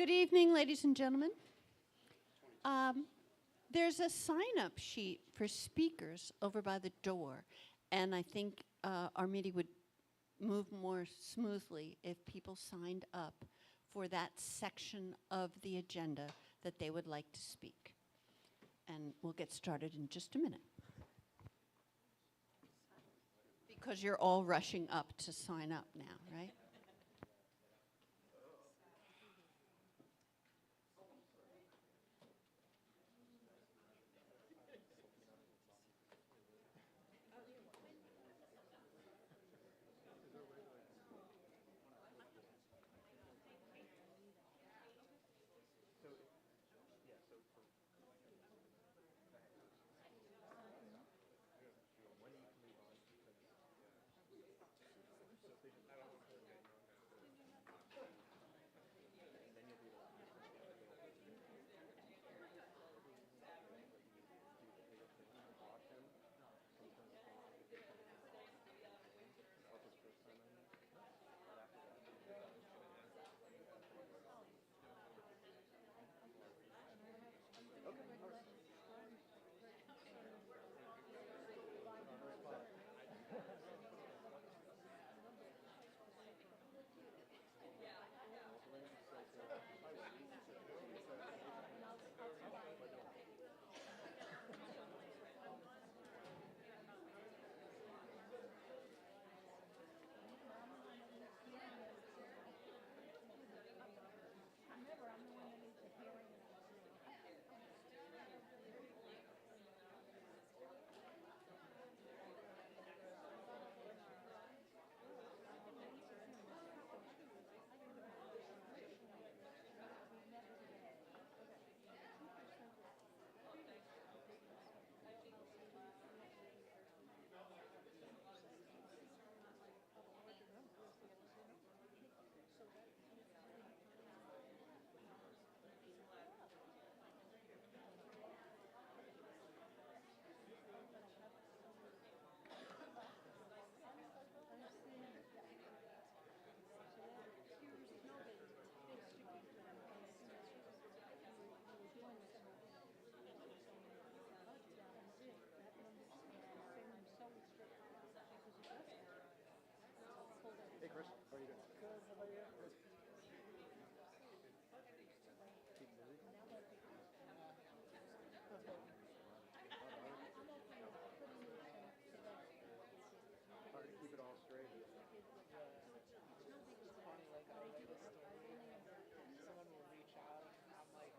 Good evening, ladies and gentlemen. There's a sign-up sheet for speakers over by the door, and I think our meeting would move more smoothly if people signed up for that section of the agenda that they would like to speak. And we'll get started in just a minute. Because you're all rushing up to sign up now, right? Hey Chris, how are you doing? Good, how about you? Good. Keep busy? Hard to keep it all straight. It's funny, like I do a story, someone will reach out, and I'm like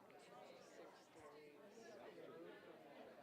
6 stories removed from that.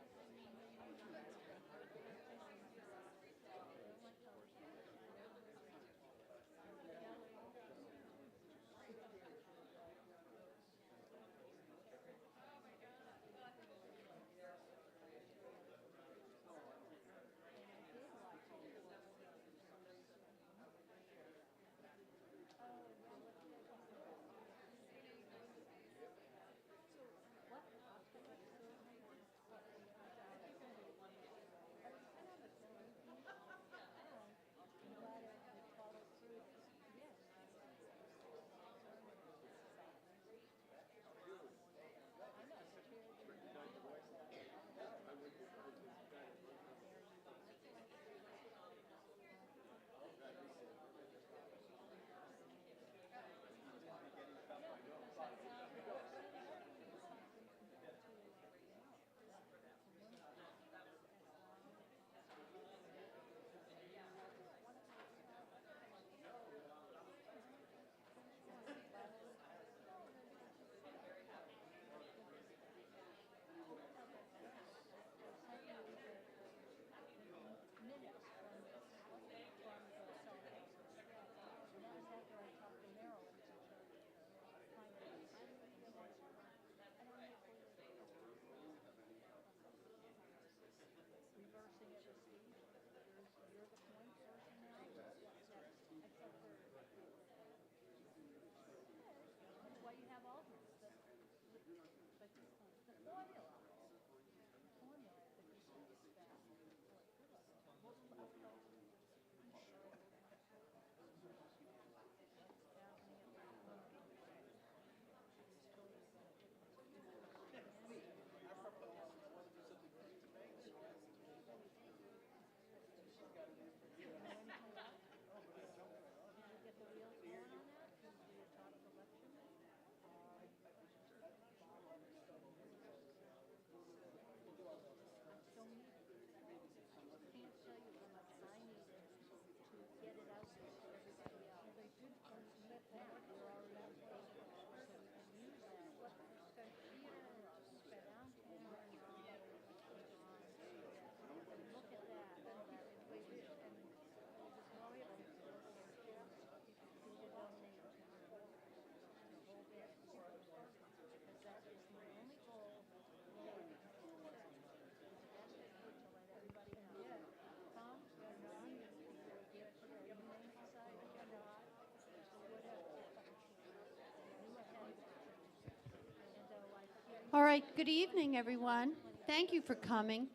All right, good evening, everyone. Thank you for coming.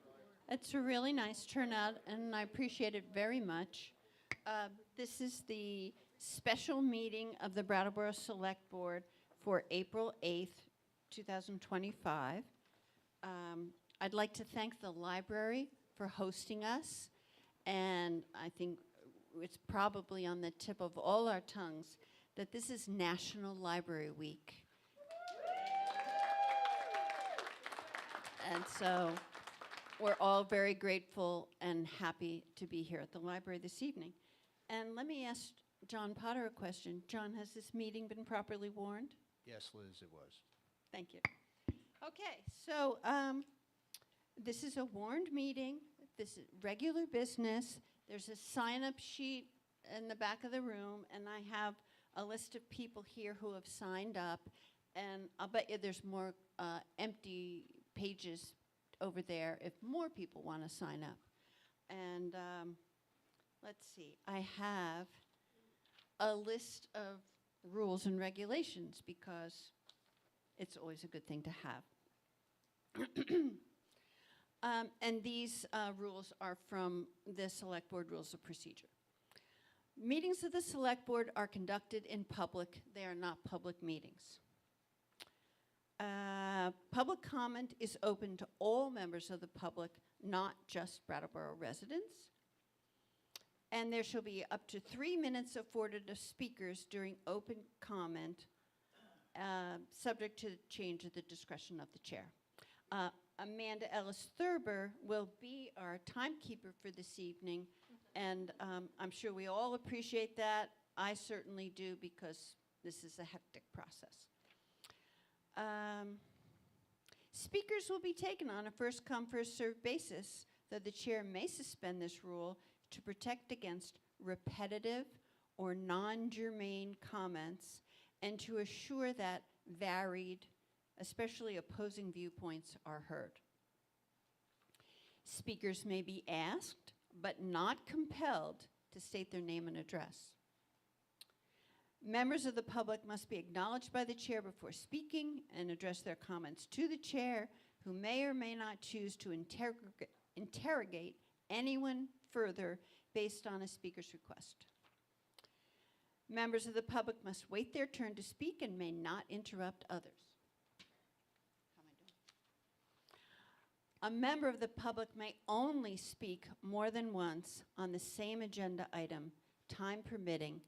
It's a really nice turnout, and I appreciate it very much. This is the special meeting of the Brattleboro Select Board for April 8th, 2025. I'd like to thank the library for hosting us, and I think it's probably on the tip of all our tongues that this is National Library Week. And so we're all very grateful and happy to be here at the library this evening. And let me ask John Potter a question. John, has this meeting been properly warned? Yes, Liz, it was. Thank you. Okay, so this is a warned meeting. This is regular business. There's a sign-up sheet in the back of the room, and I have a list of people here who have signed up. And I'll bet you there's more empty pages over there if more people want to sign up. And let's see, I have a list of rules and regulations because it's always a good thing to have. And these rules are from the Select Board Rules of Procedure. Meetings of the Select Board are conducted in public. They are not public meetings. Public comment is open to all members of the public, not just Brattleboro residents. And there shall be up to 3 minutes afforded to speakers during open comment, subject to change at the discretion of the chair. Amanda Ellis Thurber will be our timekeeper for this evening, and I'm sure we all appreciate that. I certainly do, because this is a hectic process. Speakers will be taken on a first-come, first-served basis, though the chair may suspend this rule to protect against repetitive or non-germane comments and to assure that varied, especially opposing viewpoints, are heard. Speakers may be asked, but not compelled, to state their name and address. Members of the public must be acknowledged by the chair before speaking and address their comments to the chair, who may or may not choose to interrogate anyone further based on a speaker's request. Members of the public must wait their turn to speak and may not interrupt others. How am I doing? A member of the public may only speak more than once on the same agenda item, time permitting,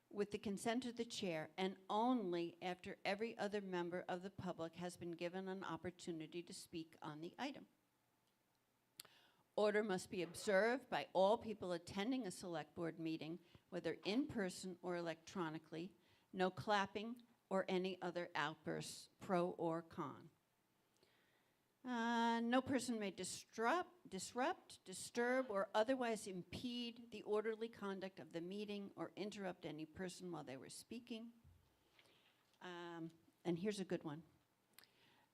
with the consent of the chair, and only after every other member of the public has been given an opportunity to speak on the item. Order must be observed by all people attending a select board meeting, whether in person or electronically. No clapping or any other outbursts, pro or con. No person may disrupt, disturb, or otherwise impede the orderly conduct of the meeting or interrupt any person while they were speaking. And here's a good one.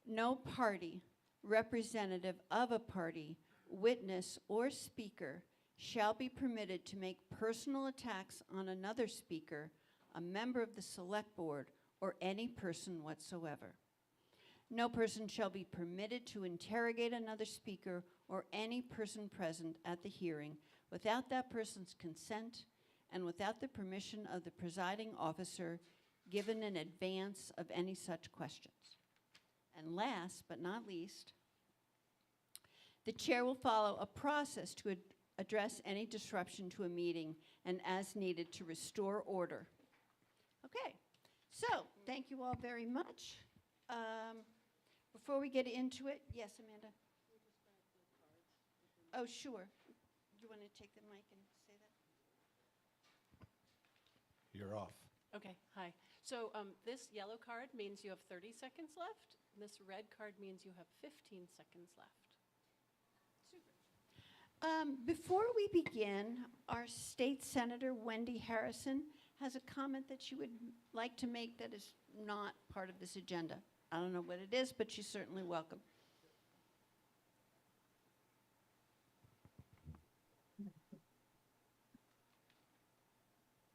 No party, representative of a party, witness, or speaker shall be permitted to make personal attacks on another speaker, a member of the select board, or any person whatsoever. No person shall be permitted to interrogate another speaker or any person present at the hearing without that person's consent and without the permission of the presiding officer given in advance of any such questions. And last but not least, the chair will follow a process to address any disruption to a meeting and as needed to restore order. Okay, so thank you all very much. Before we get into it, yes, Amanda? Oh, sure. You want to take the mic and say that? You're off. Okay, hi. So this yellow card means you have 30 seconds left. This red card means you have 15 seconds left. Super. Before we begin, our state senator, Wendy Harrison, has a comment that she would like to make that is not part of this agenda. I don't know what it is, but she's certainly welcome. I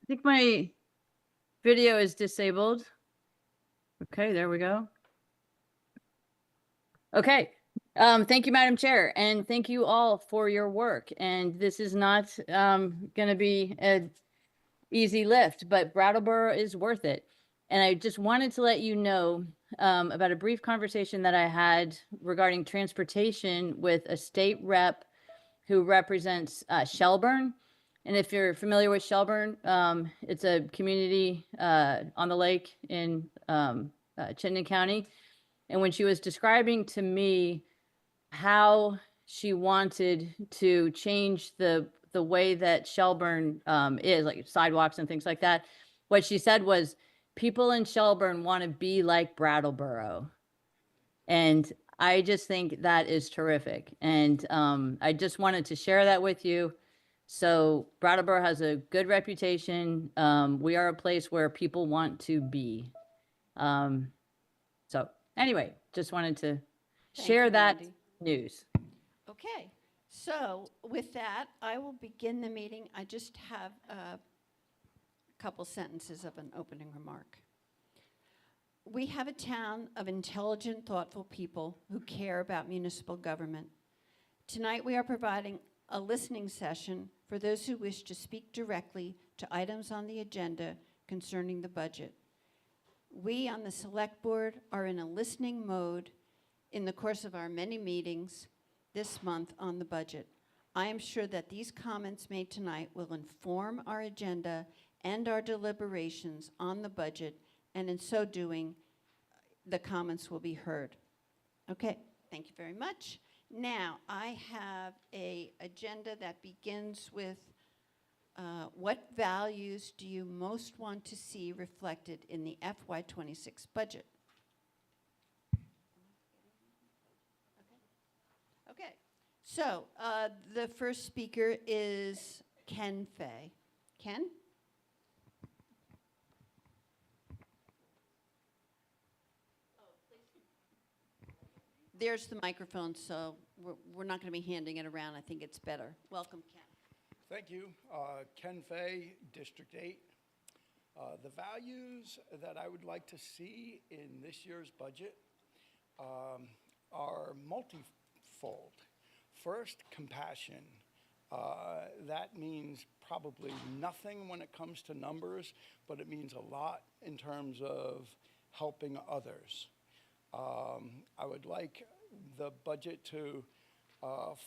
think my video is disabled. Okay, there we go. Okay. Thank you, Madam Chair, and thank you all for your work. And this is not going to be an easy lift, but Brattleboro is worth it. And I just wanted to let you know about a brief conversation that I had regarding transportation with a state rep who represents Shelburne. And if you're familiar with Shelburne, it's a community on the lake in Chittenden County. And when she was describing to me how she wanted to change the way that Shelburne is, like sidewalks and things like that, what she said was, people in Shelburne want to be like Brattleboro. And I just think that is terrific. And I just wanted to share that with you. So Brattleboro has a good reputation. We are a place where people want to be. So anyway, just wanted to Thank share you, that Mandy. news. Okay, so with that, I will begin the meeting. I just have a couple sentences of an opening remark. We have a town of intelligent, thoughtful people who care about municipal government. Tonight, we are providing a listening session for those who wish to speak directly to items on the agenda concerning the budget. We on the Select Board are in a listening mode in the course of our many meetings this month on the budget. I am sure that these comments made tonight will inform our agenda and our deliberations on the budget, and in so doing, the comments will be heard. Okay, thank you very much. Now, I have an agenda that begins with what values do you most want to see reflected in the FY26 budget? Okay, so the first speaker is Ken Fay. Ken? There's the microphone, so we're not going to be handing it around. I think it's better. Welcome, Ken. Thank you. Ken Fay, District 8. The values that I would like to see in this year's budget are multifold. First, compassion. That means probably nothing when it comes to numbers, but it means a lot in terms of helping others. I would like the budget to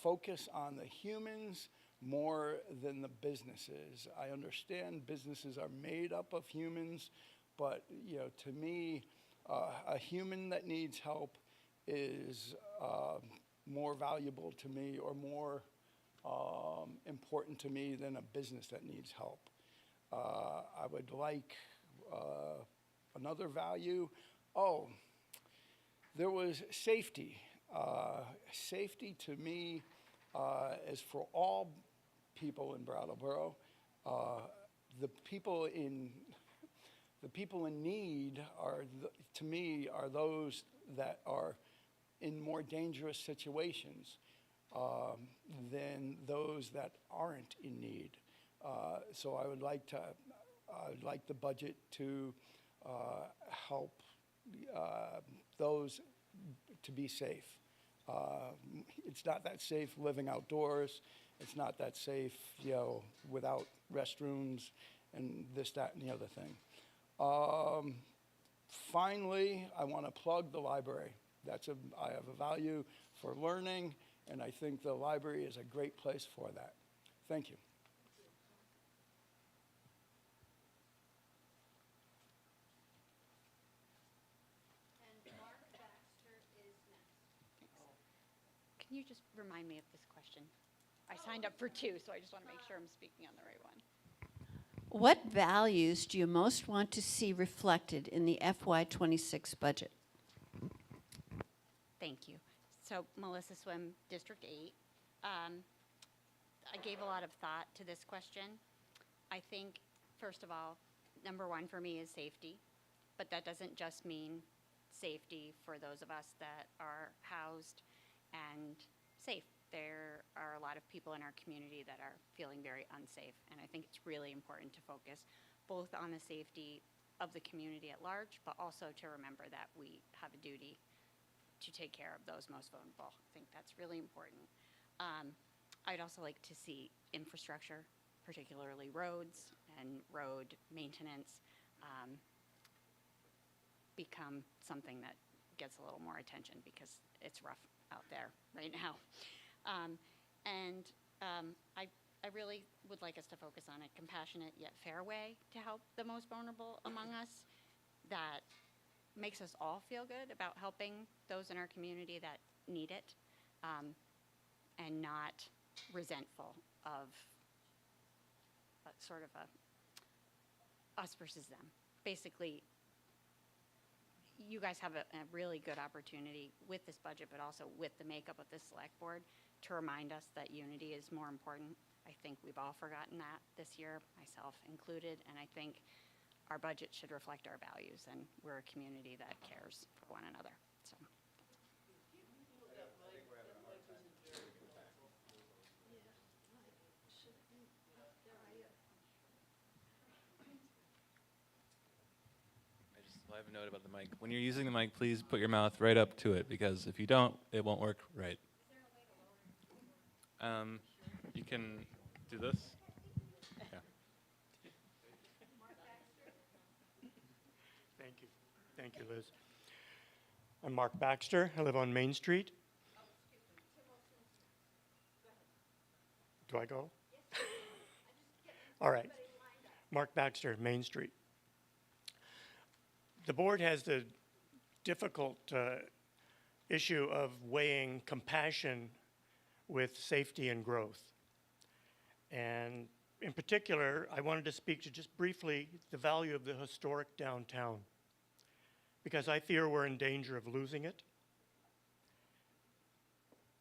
focus on the humans more than the businesses. I understand businesses are made up of humans, but to me, a human that needs help is more valuable to me or more important to me than a business that needs help. I would like another value. Oh, there was safety. Safety to me is for all people in Brattleboro. The people in need are, to me, are those that are in more dangerous situations than those that aren't in need. So I would like the budget to help those to be safe. It's not that safe living outdoors. It's not that safe, without restrooms and this, that, and the other thing. Finally, I want to plug the library. I have a value for learning, and I think the library is a great place for that. Thank you. Can you just remind me of this question? I signed up for two, so I just want to make sure I'm speaking on the right one. What values do you most want to see reflected in the FY26 budget? Thank you. So Melissa Swim, District 8. I gave a lot of thought to this question. I think, first of all, number one for me is safety, but that doesn't just mean safety for those of us that are housed and safe. There are a lot of people in our community that are feeling very unsafe, and I think it's really important to focus both on the safety of the community at large, but also to remember that we have a duty to take care of those most vulnerable. I think that's really important. I'd also like to see infrastructure, particularly roads and road maintenance, become something that gets a little more attention because it's rough out there right now. I really would like us to focus on a compassionate yet fair way to help the most vulnerable among us that makes us all feel good about helping those in our community that need it, and not resentful of sort of a us versus them. Basically, you guys have a really good opportunity with this budget, but also with the makeup of this select board to remind us that unity is more important. I think we've all forgotten that this year, myself included, and I think our budget should reflect our values, and we're a community that cares for one another, so. I have a note about the mic. When you're using the mic, please put your mouth right up to it, because if you don't, it won't work right. You can do this. Yeah. Thank you. Thank you, Liz. I'm Mark Baxter. I live on Main Street. Do I go? All right. Mark Baxter, Main Street. The board has the difficult issue of weighing compassion with safety and growth. And in particular, I wanted to speak to just briefly the value of the historic downtown, because I fear we're in danger of losing it.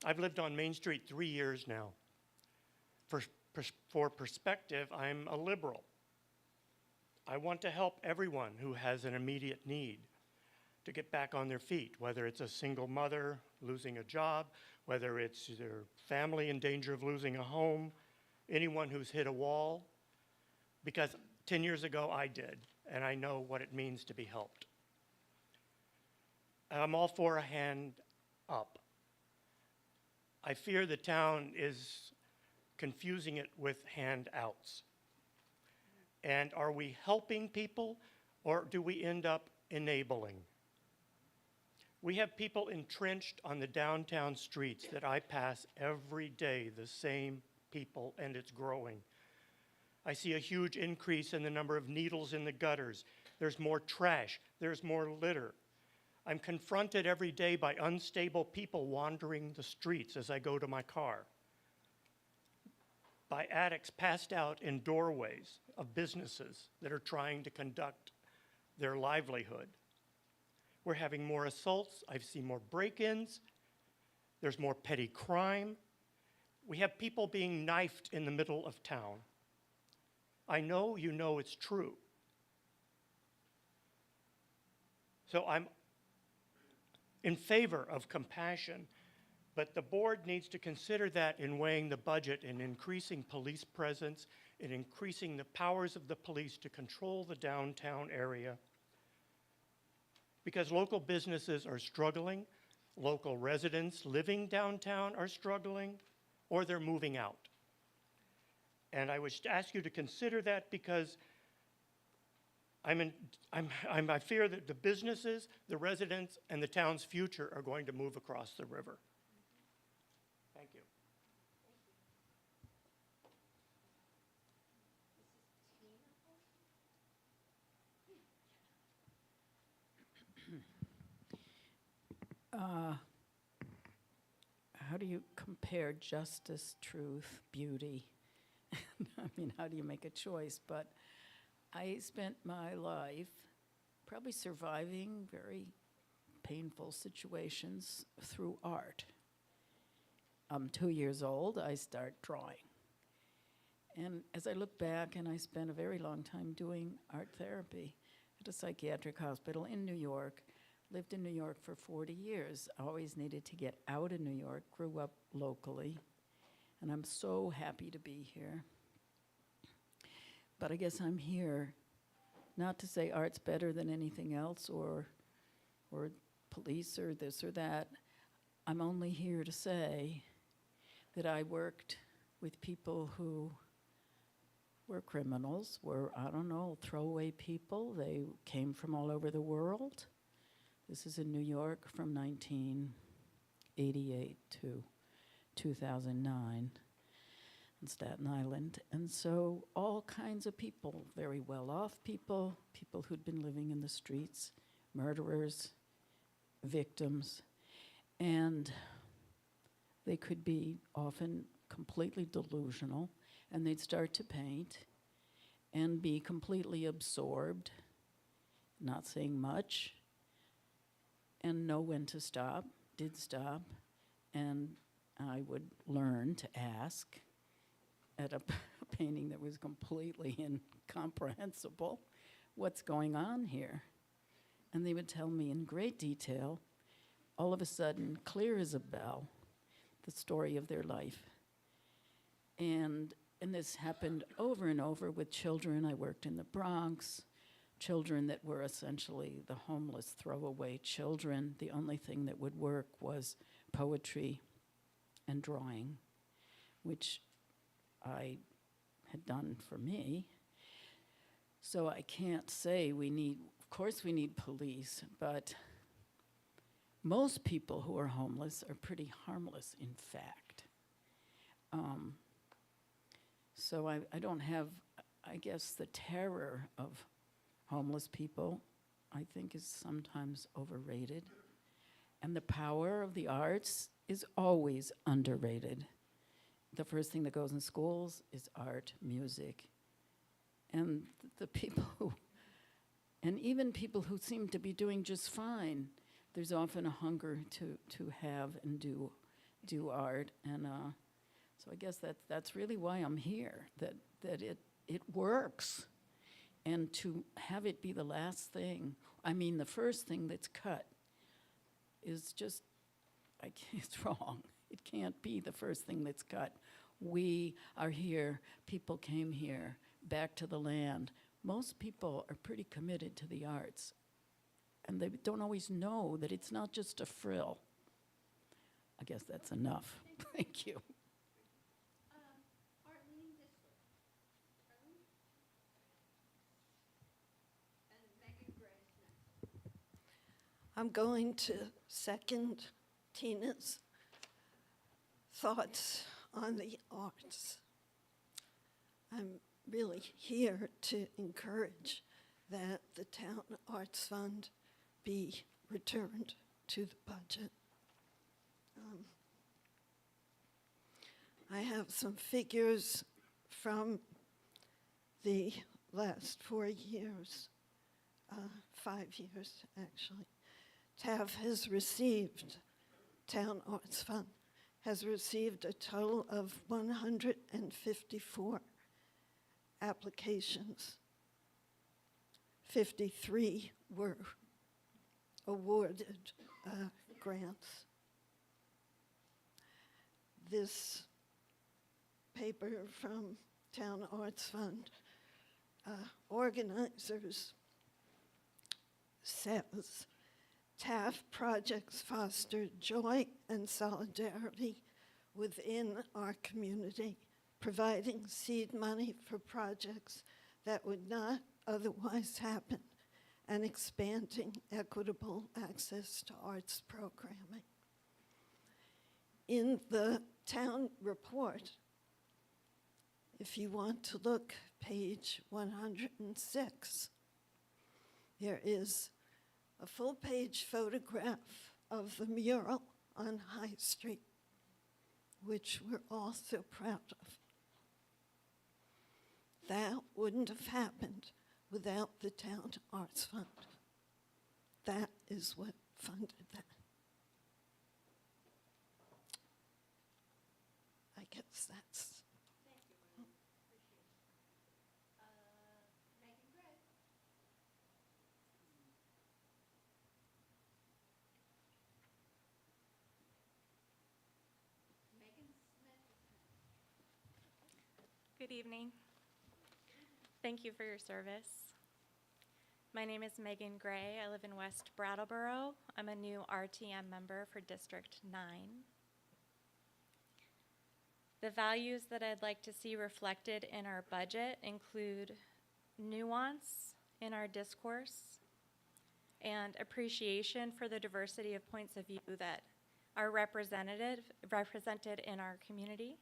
I've lived on Main Street 3 years now. For perspective, I'm a liberal. I want to help everyone who has an immediate need to get back on their feet, whether it's a single mother losing a job, whether it's their family in danger of losing a home, anyone who's hit a wall, because 10 years ago I did, and I know what it means to be helped. I'm all for a hand up. I fear the town is confusing it with handouts. And are we helping people, or do we end up enabling? We have people entrenched on the downtown streets that I pass every day, the same people, and it's growing. I see a huge increase in the number of needles in the gutters. There's more trash. There's more litter. I'm confronted every day by unstable people wandering the streets as I go to my car, by addicts passed out in doorways of businesses that are trying to conduct their livelihood. We're having more assaults. I've seen more break-ins. There's more petty crime. We have people being knifed in the middle of town. I know you know it's true. So I'm in favor of compassion, but the board needs to consider that in weighing the budget and increasing police presence and increasing the powers of the police to control the downtown area. Because local businesses are struggling, local residents living downtown are struggling, or they're moving out. And I would ask you to consider that, because I fear that the businesses, the residents, and the town's future are going to move across the river. Thank you. How do you compare justice, truth, beauty? I mean, how do you make a choice? But I spent my life probably surviving very painful situations through art. I'm 2 years old, I start drawing. And as I look back, and I spent a very long time doing art therapy at a psychiatric hospital in New York, lived in New York for 40 years, always needed to get out of New York, grew up locally, and I'm so happy to be here. But I guess I'm here not to say art's better than anything else or police or this or that. I'm only here to say that I worked with people who were criminals, were, I don't know, throwaway people. They came from all over the world. This is in New York from 1988 to 2009 in Staten Island. And so all kinds of people, very well-off people, people who'd been living in the streets, murderers, victims, and they could be often completely delusional, and they'd start to paint and be completely absorbed, not saying much, and know when to stop, did stop, and I would learn to ask at a painting that was completely incomprehensible, what's going on here? And they would tell me in great detail, all of a sudden, clear as a bell, the story of their life. And this happened over and over with children. I worked in the Bronx, children that were essentially the homeless throwaway children. The only thing that would work was poetry and drawing, which I had done for me. So I can't say we need, of course we need police, but most people who are homeless are pretty harmless, in fact. So I don't have, I guess, the terror of homeless people, I think, is sometimes overrated. And the power of the arts is always underrated. The first thing that goes in schools is art, music. And the people who, and even people who seem to be doing just fine, there's often a hunger to have and do art. And so I guess that's really why I'm here, that it works. And to have it be the last thing, I mean, the first thing that's cut is just, it's wrong. It can't be the first thing that's cut. We are here, people came here, back to the land. Most people are pretty committed to the arts, and they don't always know that it's not just a frill. I guess that's enough. Thank you. I'm going to second Tina's thoughts on the arts. I'm really here to encourage that the Town Arts Fund be returned to the budget. I have some figures from the last 4 years, 5 years actually. TAF has received, Town Arts Fund has received a total of 154 applications. 53 were awarded grants. This paper from Town Arts Fund organizers says, TAF projects foster joy and solidarity within our community, providing seed money for projects that would not otherwise happen, and expanding equitable access to arts programming. In the town report, if you want to look, page 106, there is a full-page photograph of the mural on High Street, which we're all so proud of. That wouldn't have happened without the Town Arts Fund. That is what funded that. I guess that's... Good evening. Thank you for your service. My name is Megan Gray. I live in West Brattleboro. I'm a new RTM member for District 9. The values that I'd like to see reflected in our budget include nuance in our discourse and appreciation for the diversity of points of view that are represented in our community.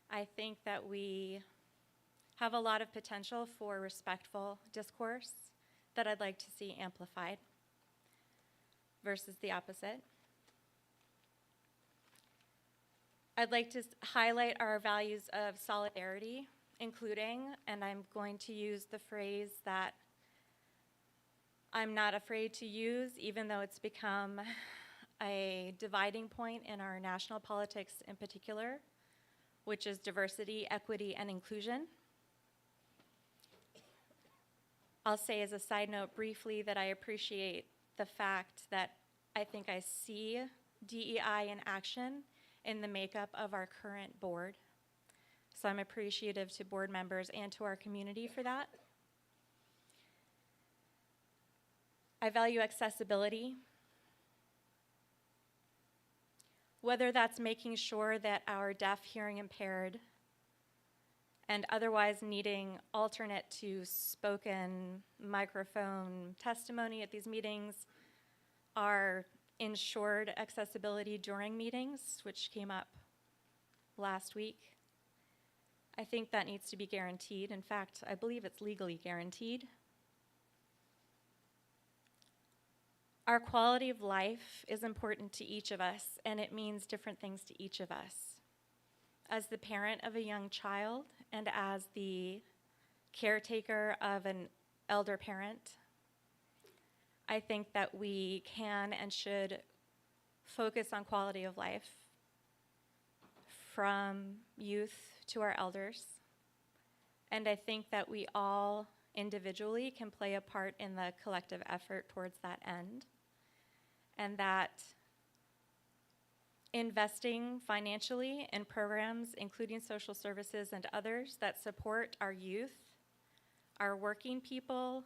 I think that we have a lot of potential for respectful discourse that I'd like to see amplified versus the opposite. I'd like to highlight our values of solidarity, including, and I'm going to use the phrase that I'm not afraid to use, even though it's become a dividing point in our national politics in particular, which is diversity, equity, and inclusion. I'll say as a side note briefly that I appreciate the fact that I think I see DEI in action in the makeup of our current board. So I'm appreciative to board members and to our community for that. I value accessibility, whether that's making sure that our deaf, hearing impaired, and otherwise needing alternate to spoken microphone testimony at these meetings are ensured accessibility during meetings, which came up last week. I think that needs to be guaranteed. In fact, I believe it's legally guaranteed. Our quality of life is important to each of us, and it means different things to each of us. As the parent of a young child and as the caretaker of an elder parent, I think that we can and should focus on quality of life from youth to our elders. And I think that we all individually can play a part in the collective effort towards that end. And that investing financially in programs, including social services and others that support our youth, our working people,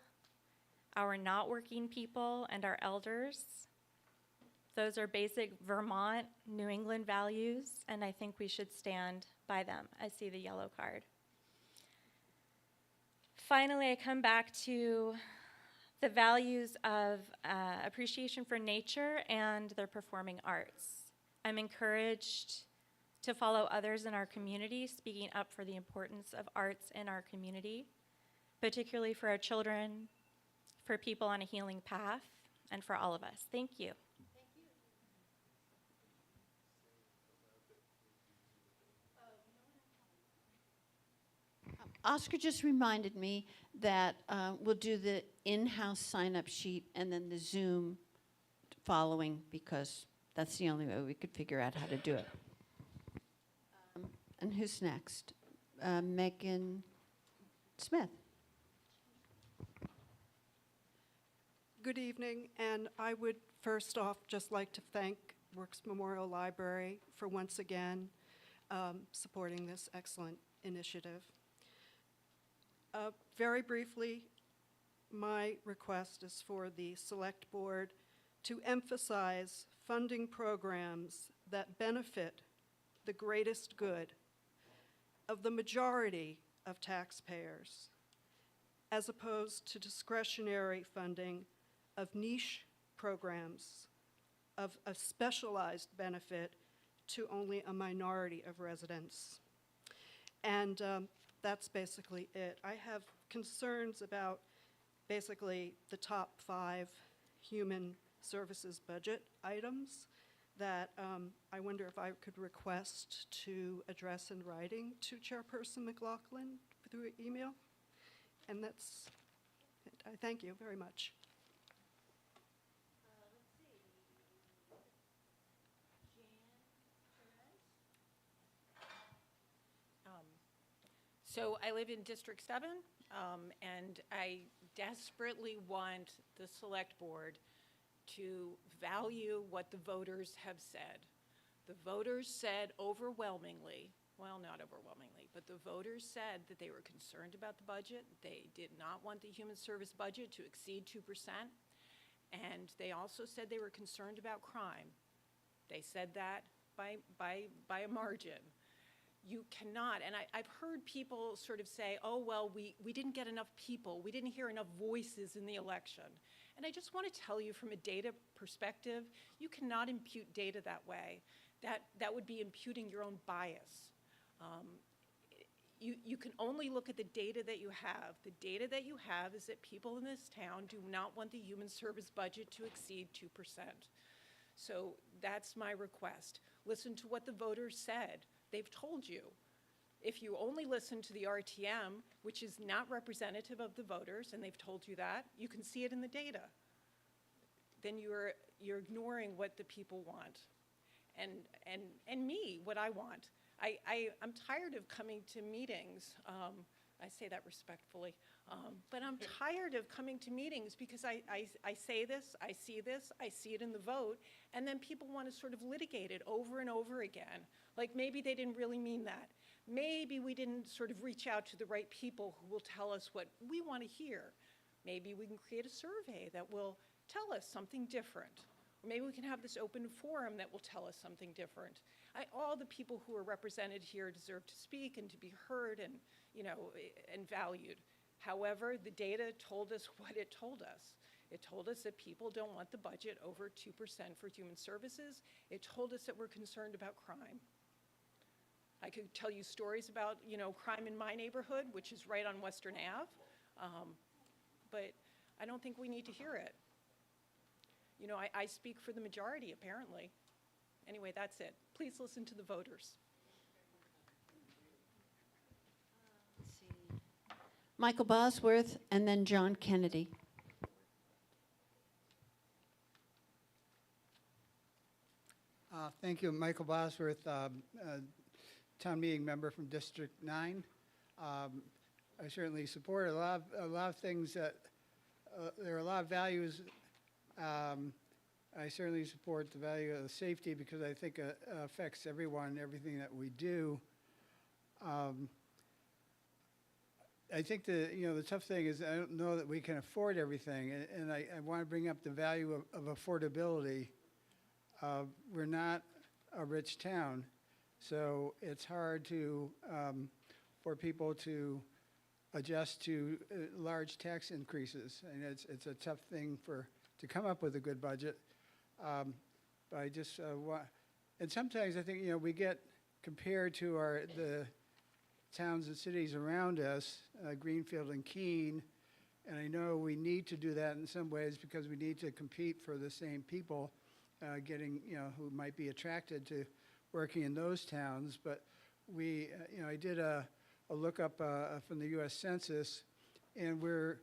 our not working people, and our elders. Those are basic Vermont, New England values, and I think we should stand by them. I see the yellow card. Finally, I come back to the values of appreciation for nature and their performing arts. I'm encouraged to follow others in our community, speaking up for the importance of arts in our community, particularly for our children, for people on a healing path, and for all of us. Thank you. Oscar just reminded me that we'll do the in-house sign-up sheet and then the Zoom following, because that's the only way we could figure out how to do it. And who's next? Megan Smith. Good evening, and I would first off just like to thank Works Memorial Library for once again supporting this excellent initiative. Very briefly, my request is for the Select Board to emphasize funding programs that benefit the greatest good of the majority of taxpayers, as opposed to discretionary funding of niche programs of a specialized benefit to only a minority of residents. And that's basically it. I have concerns about basically the top 5 human services budget items that I wonder if I could request to address in writing to Chairperson McLaughlin through email. And that's it. I thank you very much. So I live in District 7, and I desperately want the Select Board to value what the voters have said. The voters said overwhelmingly, well, not overwhelmingly, but the voters said that they were concerned about the budget. They did not want the human service budget to exceed 2%. And they also said they were concerned about crime. They said that by a margin. You cannot, and I've heard people sort of say, oh, well, we didn't get enough people. We didn't hear enough voices in the election. And I just want to tell you from a data perspective, you cannot impute data that way. That would be imputing your own bias. You can only look at the data that you have. The data that you have is that people in this town do not want the human service budget to exceed 2%. So that's my request. Listen to what the voters said. They've told you. If you only listen to the RTM, which is not representative of the voters, and they've told you that, you can see it in the data. Then you're ignoring what the people want. And me, what I want. I'm tired of coming to meetings. I say that respectfully. But I'm tired of coming to meetings because I say this, I see it in the vote, and then people want to sort of litigate it over and over again. Like maybe they didn't really mean that. Maybe we didn't sort of reach out to the right people who will tell us what we want to hear. Maybe we can create a survey that will tell us something different. Or maybe we can have this open forum that will tell us something different. All the people who are represented here deserve to speak and to be heard and, and valued. However, the data told us what it told us. It told us that people don't want the budget over 2% for human services. It told us that we're concerned about crime. I could tell you stories about, crime in my neighborhood, which is right on Western Ave, but I don't think we need to hear it. I speak for the majority, apparently. Anyway, that's it. Please listen to the voters. Michael Bosworth, and then John Kennedy. Thank you, Michael Bosworth, town meeting member from District 9. I certainly support a lot of things that there are a lot of values. I certainly support the value of the safety because I think it affects everyone, everything that we do. I think the tough thing is I don't know that we can afford everything, and I want to bring up the value of affordability. We're not a rich town, so it's hard for people to adjust to large tax increases, and it's a tough thing to come up with a good budget. But I just want, and sometimes I think we get compared to the towns and cities around us, Greenfield and Keene, and I know we need to do that in some ways because we need to compete for the same people, who might be attracted to working in those towns. But I did a lookup from the U.S. Census, and we're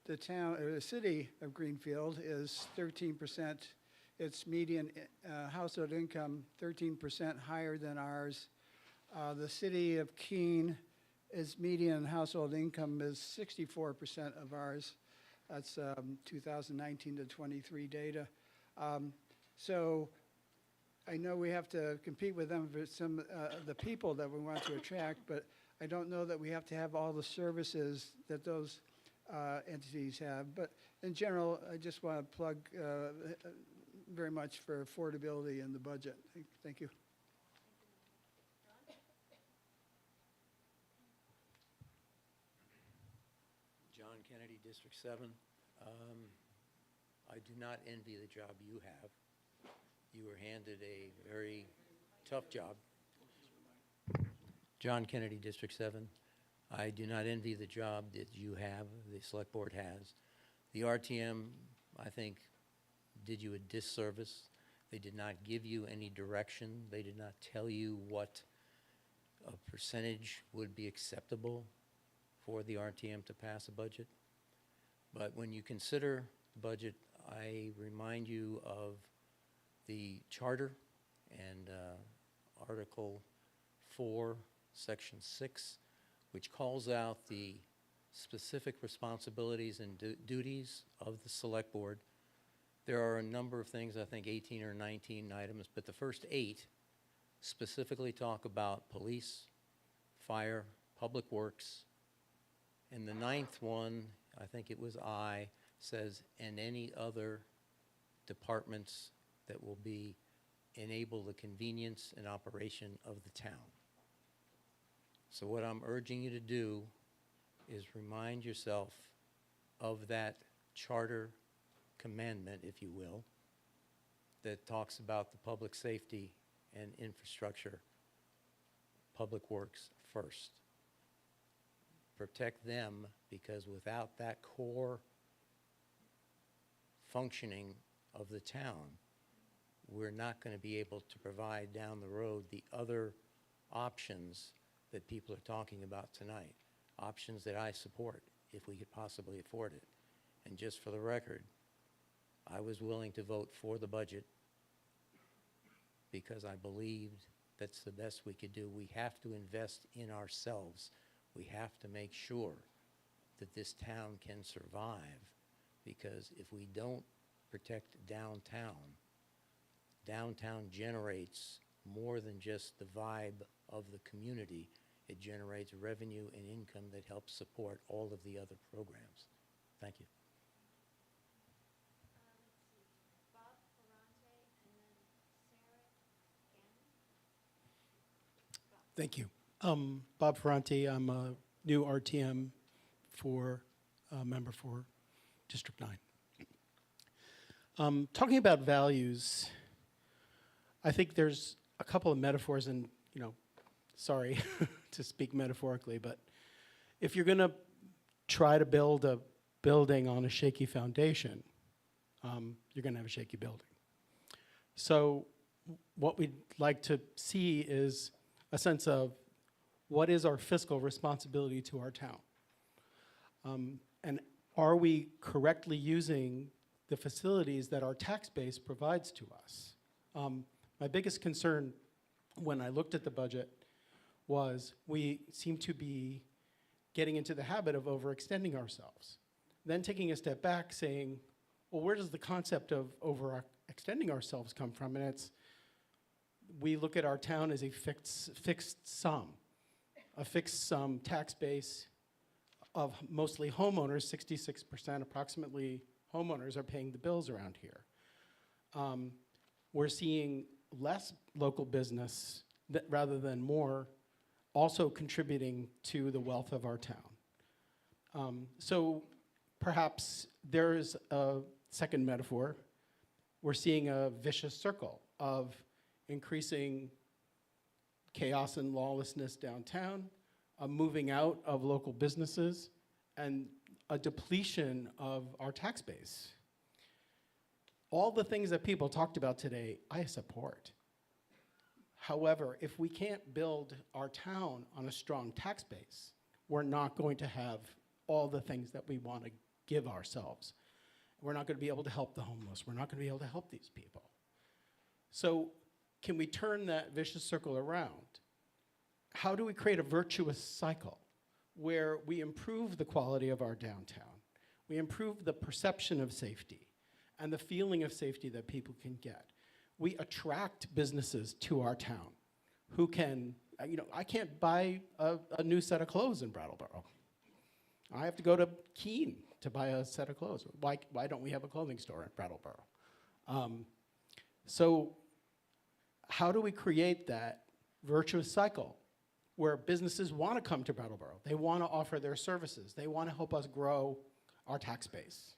the town or the city of Greenfield is 13%. Its median household income 13% higher than ours. The city of Keene, its median household income is 64% of ours. That's 2019 to 23 data. So I know we have to compete with them for some the people that we want to attract, but I don't know that we have to have all the services that those entities have. But in general, I just want to plug very much for affordability in the budget. Thank you. John Kennedy, District 7. I do not envy the job you have. You were handed a very tough job. John Kennedy, District 7. I do not envy the job that you have, the Select Board has. The RTM, I think, did you a disservice. They did not give you any direction. They did not tell you what a percentage would be acceptable for the RTM to pass a budget. But when you consider the budget, I remind you of the charter and Article 4, Section 6, which calls out the specific responsibilities and duties of the Select Board. There are a number of things, I think 18 or 19 items, but the first 8 specifically talk about police, fire, public works. And the ninth one, I think it was I, says, and any other departments that will enable the convenience and operation of the town. So what I'm urging you to do is remind yourself of that charter commandment, if you will, that talks about the public safety and infrastructure, public works first. Protect them, because without that core functioning of the town, we're not going to be able to provide down the road the other options that people are talking about tonight, options that I support if we could possibly afford it. And just for the record, I was willing to vote for the budget because I believed that's the best we could do. We have to invest in ourselves. We have to make sure that this town can survive, because if we don't protect downtown, downtown generates more than just the vibe of the community. It generates revenue and income that helps support all of the other programs. Thank you. Thank you. Bob Ferranti, I'm a new RTM member for District 9. Talking about values, I think there's a couple of metaphors, and sorry to speak metaphorically, but if you're going to try to build a building on a shaky foundation, you're going to have a shaky building. So what we'd like to see is a sense of what is our fiscal responsibility to our town? And are we correctly using the facilities that our tax base provides to us? My biggest concern when I looked at the budget was we seem to be getting into the habit of overextending ourselves. Then taking a step back saying, well, where does the concept of overextending ourselves come from? And we look at our town as a fixed sum tax base of mostly homeowners. 66% approximately homeowners are paying the bills around here. We're seeing less local business rather than more also contributing to the wealth of our town. So perhaps there's a second metaphor. We're seeing a vicious circle of increasing chaos and lawlessness downtown, a moving out of local businesses, and a depletion of our tax base. All the things that people talked about today, I support. However, if we can't build our town on a strong tax base, we're not going to have all the things that we want to give ourselves. We're not going to be able to help the homeless. We're not going to be able to help these people. So can we turn that vicious circle around? How do we create a virtuous cycle where we improve the quality of our downtown, we improve the perception of safety and the feeling of safety that people can get? We attract businesses to our town who can, I can't buy a new set of clothes in Brattleboro. I have to go to Keene to buy a set of clothes. Why don't we have a clothing store in Brattleboro? So how do we create that virtuous cycle where businesses want to come to Brattleboro? They want to offer their services. They want to help us grow our tax base.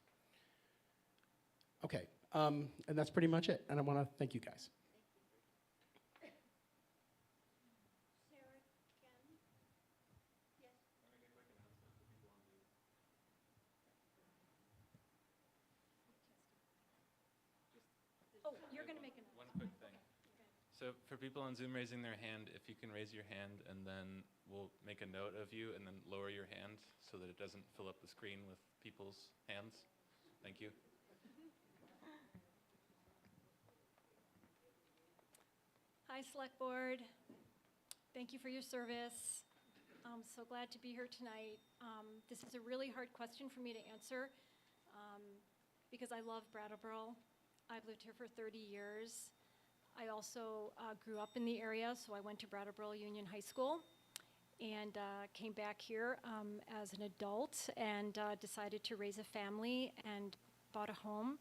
Okay, and that's pretty much it. And I want to thank you guys. Oh, you're going to make a One quick thing. So for people on Zoom raising their hand, if you can raise your hand and then we'll make a note of you and then lower your hand so that it doesn't fill up the screen with people's hands. Thank you. Hi, Select Board. Thank you for your service. I'm so glad to be here tonight. This is a really hard question for me to answer because I love Brattleboro. I've lived here for 30 years. I also grew up in the area, so I went to Brattleboro Union High School. and came back here as an adult and decided to raise a family and bought a home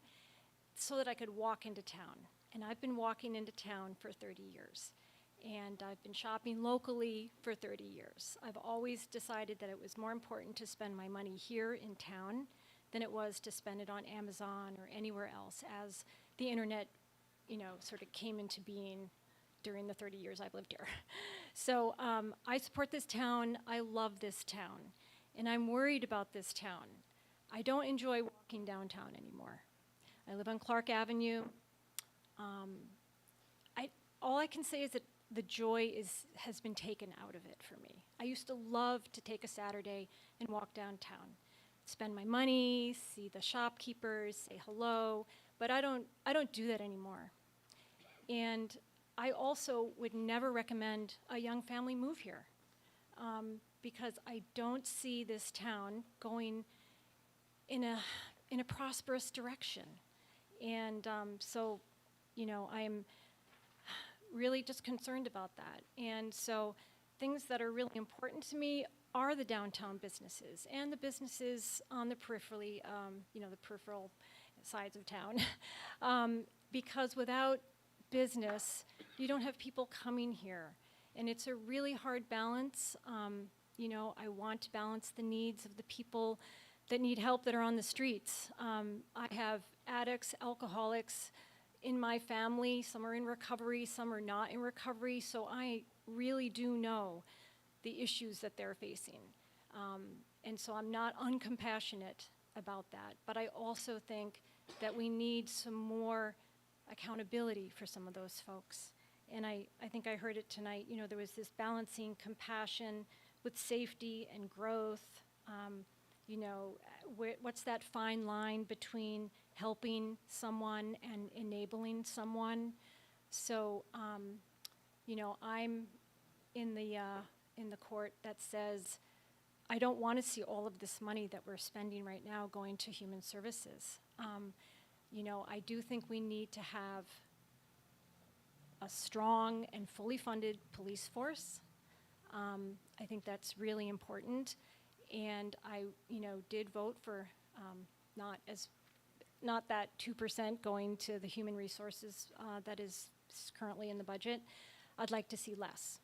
so that I could walk into town. And I've been walking into town for 30 years. And I've been shopping locally for 30 years. I've always decided that it was more important to spend my money here in town than it was to spend it on Amazon or anywhere else, as the internet, sort of came into being during the 30 years I've lived here. So I support this town. I love this town. And I'm worried about this town. I don't enjoy walking downtown anymore. I live on Clark Avenue. All I can say is that the joy has been taken out of it for me. I used to love to take a Saturday and walk downtown, spend my money, see the shopkeepers, say hello, but I don't do that anymore. And I also would never recommend a young family move here because I don't see this town going in a prosperous direction. And so, I'm really just concerned about that. And so things that are really important to me are the downtown businesses and the businesses on the peripherally, the peripheral sides of town. Because without business, you don't have people coming here. And it's a really hard balance. I want to balance the needs of the people that need help that are on the streets. I have addicts, alcoholics in my family. Some are in recovery, some are not in recovery. So I really do know the issues that they're facing. And so I'm not uncompassionate about that. But I also think that we need some more accountability for some of those folks. And I think I heard it tonight, there was this balancing compassion with safety and growth. What's that fine line between helping someone and enabling someone? So, I'm in the court that says I don't want to see all of this money that we're spending right now going to human services. I do think we need to have a strong and fully funded police force. I think that's really important. And I, did vote for not that 2% going to the human resources that is currently in the budget. I'd like to see less.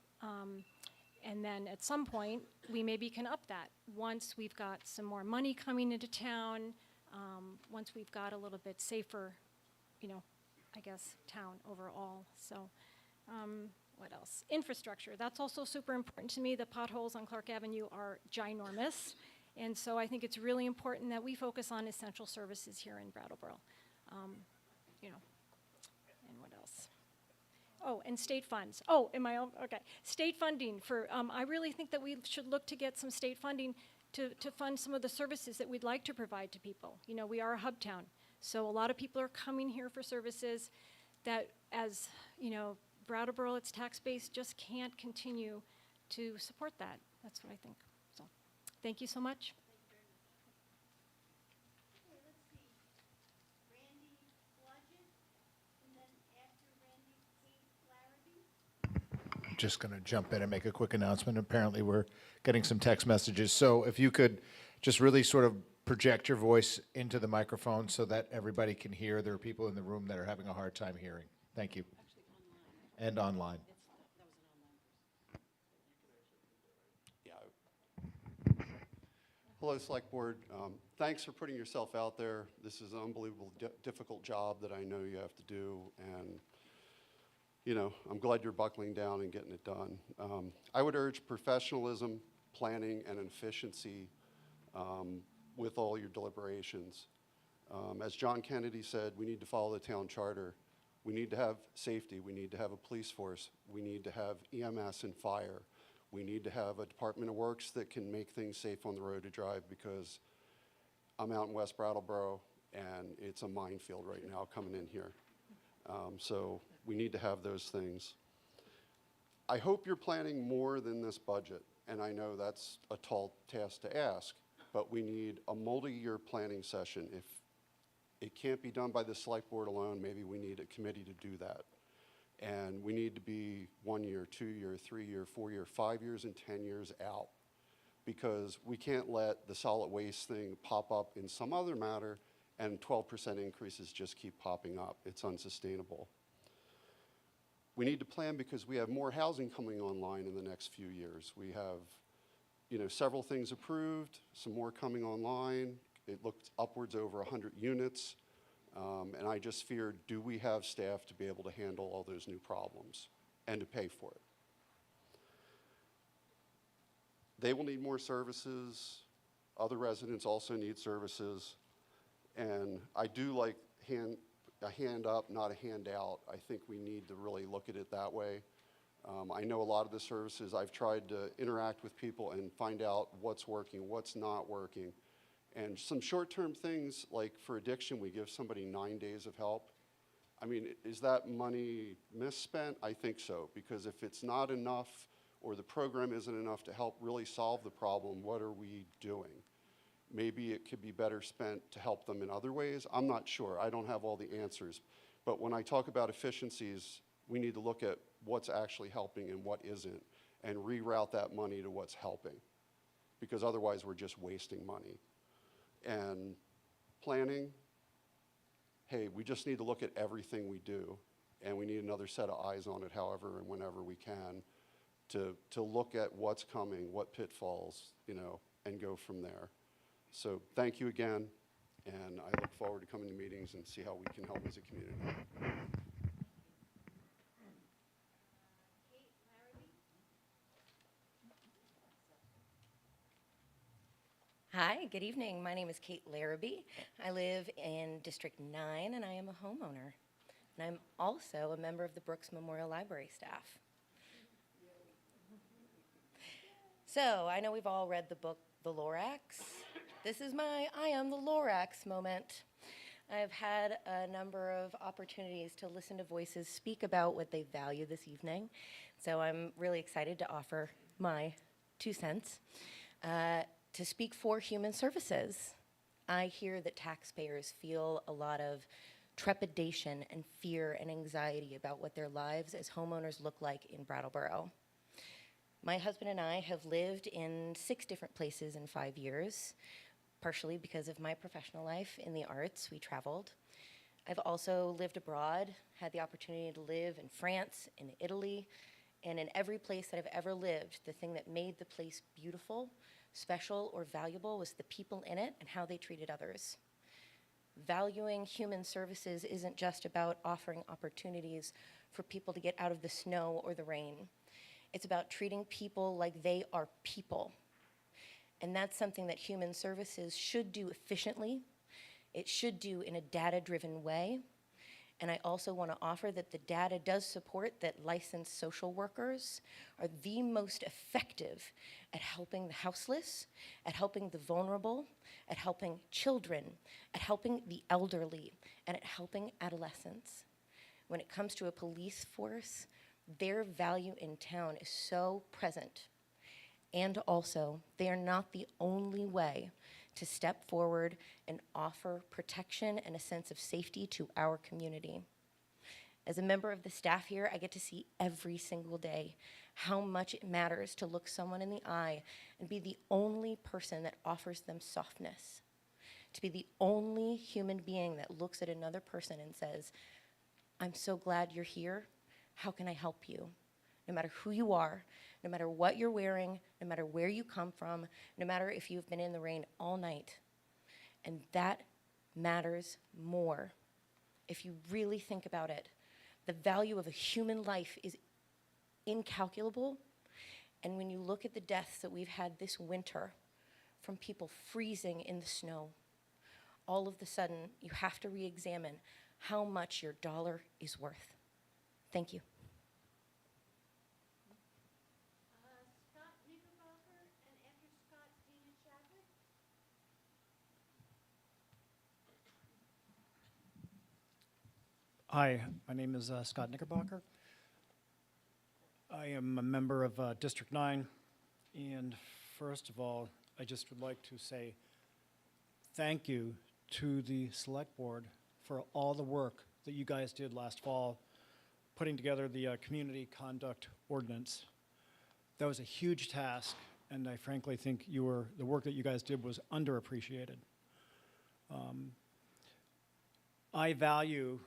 And then at some point, we maybe can up that once we've got some more money coming into town, once we've got a little bit safer, town overall. So what else? Infrastructure, that's also super important to me. The potholes on Clark Avenue are ginormous. And so I think it's really important that we focus on essential services here in Brattleboro. And what else? Oh, and state funds. Oh, okay. State funding for, I really think that we should look to get some state funding to fund some of the services that we'd like to provide to people. We are a hub town. So a lot of people are coming here for services that, as, Brattleboro, its tax base just can't continue to support that. That's what I think. So, thank you so much. Just going to jump in and make a quick announcement. Apparently, we're getting some text messages. So if you could just really sort of project your voice into the microphone so that everybody can hear. There are people in the room that are having a hard time hearing. Thank you. And online. Hello, Select Board. Thanks for putting yourself out there. This is an unbelievable difficult job that I know you have to do, and I'm glad you're buckling down and getting it done. I would urge professionalism, planning, and efficiency with all your deliberations. As John Kennedy said, we need to follow the town charter. We need to have safety. We need to have a police force. We need to have EMS and fire. We need to have a Department of Works that can make things safe on the road to drive, because I'm out in West Brattleboro and it's a minefield right now coming in here. So we need to have those things. I hope you're planning more than this budget, and I know that's a tall task to ask, but we need a multi-year planning session. If it can't be done by the Select Board alone, maybe we need a committee to do that. And we need to be 1 year, 2 year, 3 year, 4 year, 5 years, and 10 years out, because we can't let the solid waste thing pop up in some other matter and 12% increases just keep popping up. It's unsustainable. We need to plan because we have more housing coming online in the next few years. We have, several things approved, some more coming online. It looks upwards over 100 units. And I just fear, do we have staff to be able to handle all those new problems and to pay for it? They will need more services. Other residents also need services. And I do like a hand up, not a handout. I think we need to really look at it that way. I know a lot of the services, I've tried to interact with people and find out what's working, what's not working. And some short-term things, like for addiction, we give somebody 9 days of help. I mean, is that money misspent? I think so, because if it's not enough or the program isn't enough to help really solve the problem, what are we doing? Maybe it could be better spent to help them in other ways. I'm not sure. I don't have all the answers. But when I talk about efficiencies, we need to look at what's actually helping and what isn't, and reroute that money to what's helping, because otherwise we're just wasting money. And planning, hey, we just need to look at everything we do, and we need another set of eyes on it however and whenever we can to look at what's coming, what pitfalls, and go from there. So thank you again, and I look forward to coming to meetings and see how we can help as a community. Hi, good evening. My name is Kate Larrabee. I live in District 9, and I am a homeowner. And I'm also a member of the Brooks Memorial Library staff. So, I know we've all read the book, The Lorax. This is my I am the Lorax moment. I've had a number of opportunities to listen to voices speak about what they value this evening. So I'm really excited to offer my 2 cents. To speak for human services. I hear that taxpayers feel a lot of trepidation and fear and anxiety about what their lives as homeowners look like in Brattleboro. My husband and I have lived in 6 different places in 5 years, partially because of my professional life in the arts. We traveled. I've also lived abroad, had the opportunity to live in France, in Italy, and in every place that I've ever lived, the thing that made the place beautiful, special, or valuable was the people in it and how they treated others. Valuing human services isn't just about offering opportunities for people to get out of the snow or the rain. It's about treating people like they are people. And that's something that human services should do efficiently. It should do in a data-driven way. And I also want to offer that the data does support that licensed social workers are the most effective at helping the houseless, at helping the vulnerable, at helping children, at helping the elderly, and at helping adolescents. When it comes to a police force, their value in town is so present. And also, they are not the only way to step forward and offer protection and a sense of safety to our community. As a member of the staff here, I get to see every single day how much it matters to look someone in the eye and be the only person that offers them softness, to be the only human being that looks at another person and says, I'm so glad you're here. How can I help you? No matter who you are, no matter what you're wearing, no matter where you come from, no matter if you've been in the rain all night. And that matters more. If you really think about it, the value of a human life is incalculable. And when you look at the deaths that we've had this winter from people freezing in the snow, all of a sudden you have to re-examine how much your dollar is worth. Thank you. Hi, my name is Scott Knickerbocker. I am a member of District 9, and first of all, I just would like to say thank you to the Select Board for all the work that you guys did last fall putting together the community conduct ordinance. That was a huge task, and I frankly think the work that you guys did was underappreciated. I value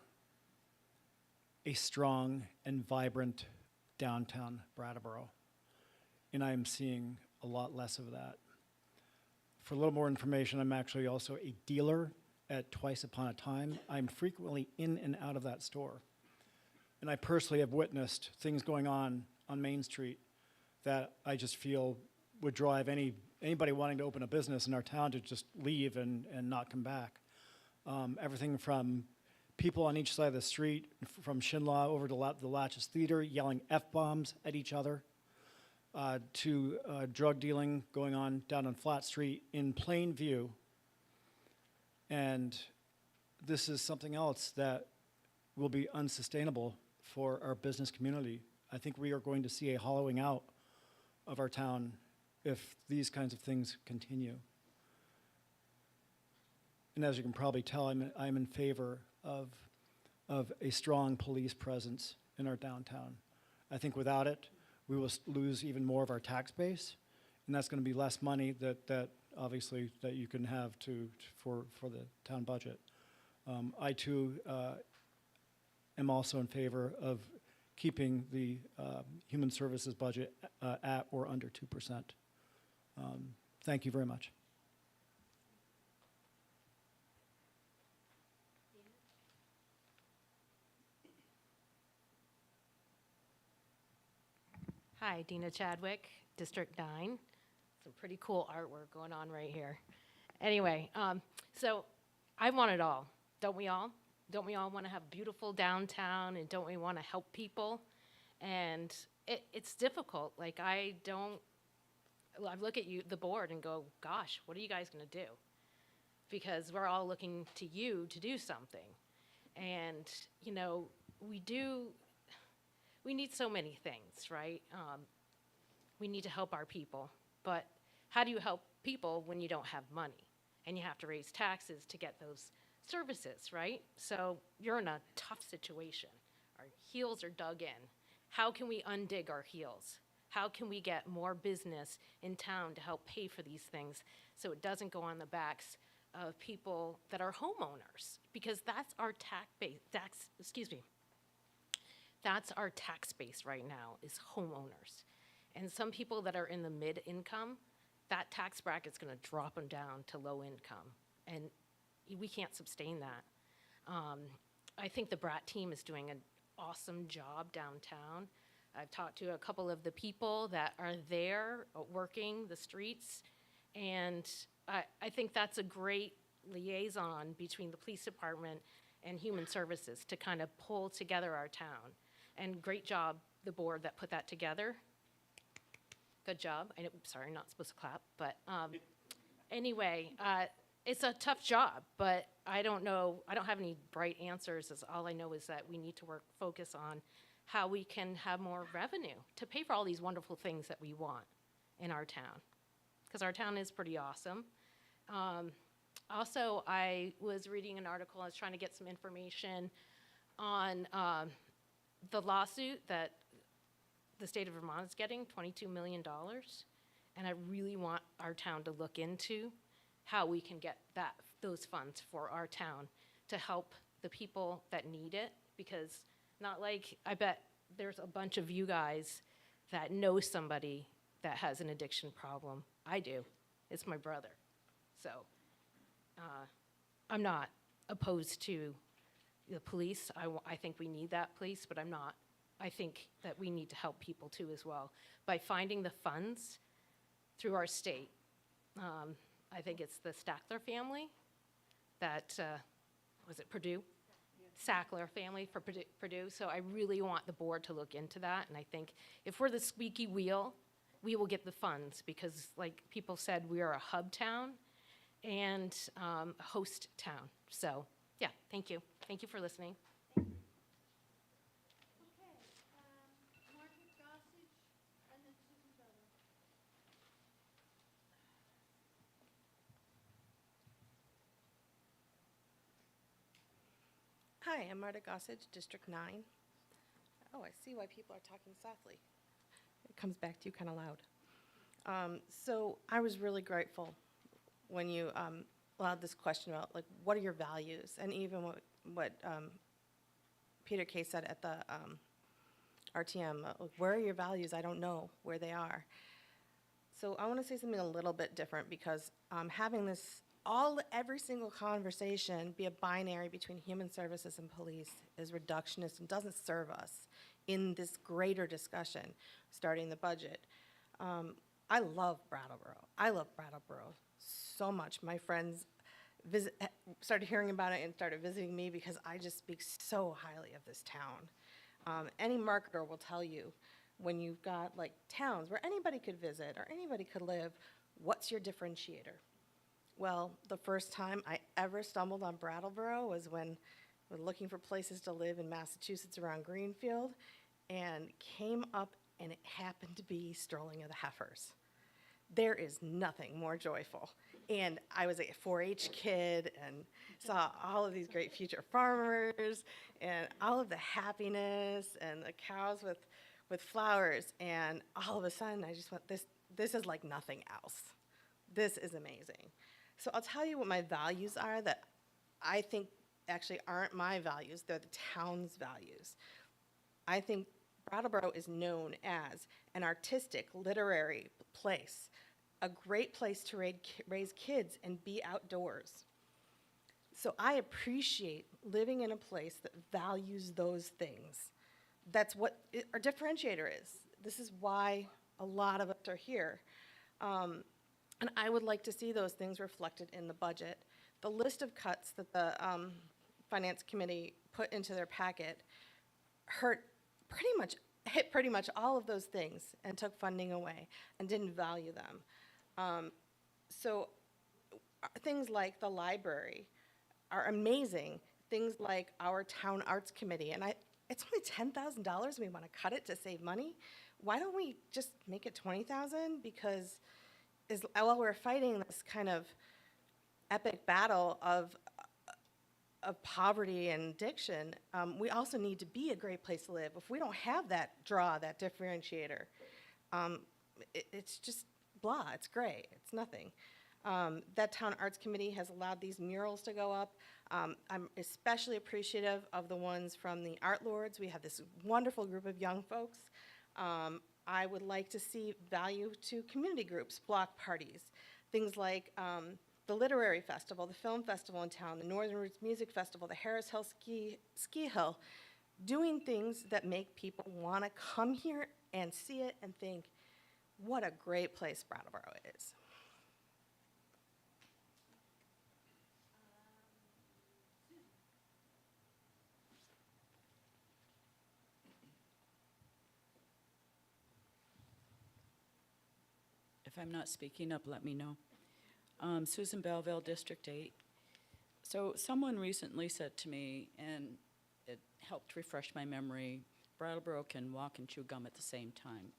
a strong and vibrant downtown Brattleboro, and I am seeing a lot less of that. For a little more information, I'm actually also a dealer at Twice Upon a Time. I'm frequently in and out of that store. And I personally have witnessed things going on Main Street that I just feel would drive anybody wanting to open a business in our town to just leave and not come back. Everything from people on each side of the street, from Shinlaw over to the Latches Theater, yelling F-bombs at each other, to drug dealing going on down on Flat Street in plain view. And this is something else that will be unsustainable for our business community. I think we are going to see a hollowing out of our town if these kinds of things continue. And as you can probably tell, I'm in favor of a strong police presence in our downtown. I think without it, we will lose even more of our tax base, and that's going to be less money that obviously that you can have for the town budget. I too am also in favor of keeping the human services budget at or under 2%. Thank you very much. Hi, Dina Chadwick, District 9. Some pretty cool artwork going on right here. Anyway, so I want it all. Don't we all? Don't we all want to have beautiful downtown, and don't we want to help people? And it's difficult. Like, I look at the board, and go, gosh, what are you guys going to do? Because we're all looking to you to do something. And, you know, we need so many things, right? We need to help our people, but how do you help people when you don't have money and you have to raise taxes to get those services, right? So you're in a tough situation. Our heels are dug in. How can we undig our heels? How can we get more business in town to help pay for these things so it doesn't go on the backs of people that are homeowners? Because that's our that's our tax base right now, is homeowners. And some people that are in the mid-income, that tax bracket's gonna drop them down to low income. And we can't sustain that. I think the Brat team is doing an awesome job downtown. I've talked to a couple of the people that are there working the streets, and I think that's a great liaison between the police department and human services to kind of pull together our town. And great job, the board that put that together. Good job. Sorry, not supposed to clap, but anyway, it's a tough job, but I don't know, I don't have any bright answers. All I know is that we need to focus on how we can have more revenue to pay for all these wonderful things that we want in our town, because our town is pretty awesome. Also, I was reading an article, I was trying to get some information on the lawsuit that the state of Vermont is getting, $22 million. And I really want our town to look into how we can get those funds for our town to help the people that need it, because not like, I bet there's a bunch of you guys that know somebody that has an addiction problem. I do. It's my brother. So I'm not opposed to the police. I think we need that police, but I'm not. I think that we need to help people too as well by finding the funds through our state. I think it's the Sackler family that, was it Purdue? Sackler family for Purdue. So I really want the board to look into that. And I think if we're the squeaky wheel, we will get the funds, because like people said, we are a hub town and a host town. So yeah, thank you. Thank you for listening. Hi, I'm Marta Gossage, District 9. Oh, I see why people are talking softly. It comes back to you kind of loud. So I was really grateful when you allowed this question about, like, what are your values? And even what Peter Kay said at the RTM, where are your values? I don't know where they are. So I want to say something a little bit different, because having this every single conversation be a binary between human services and police is reductionist and doesn't serve us in this greater discussion, starting the budget. I love Brattleboro. I love Brattleboro so much. My friends started hearing about it and started visiting me because I just speak so highly of this town. Any marketer will tell you, when you've got like towns where anybody could visit or anybody could live, what's your differentiator? Well, the first time I ever stumbled on Brattleboro was when we were looking for places to live in Massachusetts around Greenfield, and came up and it happened to be Strolling of the Heifers. There is nothing more joyful. And I was a 4-H kid and saw all of these great future farmers and all of the happiness and the cows with flowers. And all of a sudden I just went, this is like nothing else. This is amazing. So I'll tell you what my values are that I think actually aren't my values, they're the town's values. I think Brattleboro is known as an artistic, literary place, a great place to raise kids and be outdoors. So I appreciate living in a place that values those things. That's what our differentiator is. This is why a lot of us are here. And I would like to see those things reflected in the budget. The list of cuts that the Finance Committee put into their packet hit pretty much all of those things and took funding away and didn't value them. So things like the library are amazing. Things like our town arts committee, and it's only $10,000. We want to cut it to save money. Why don't we just make it $20,000? Because while we're fighting this kind of epic battle of poverty and addiction, we also need to be a great place to live. If we don't have that draw, that differentiator, it's just blah, it's gray, it's nothing. That town arts committee has allowed these murals to go up. I'm especially appreciative of the ones from the Art Lords. We have this wonderful group of young folks. I would like to see value to community groups, block parties, things like the Literary Festival, the Film Festival in town, the Northern Roots Music Festival, the Harris Hill Ski Hill, doing things that make people want to come here and see it and think, what a great place Brattleboro is. If I'm not speaking up, let me know. Susan Belleville, District 8. So someone recently said to me, and it helped refresh my memory, Brattleboro can walk and chew gum at the same time.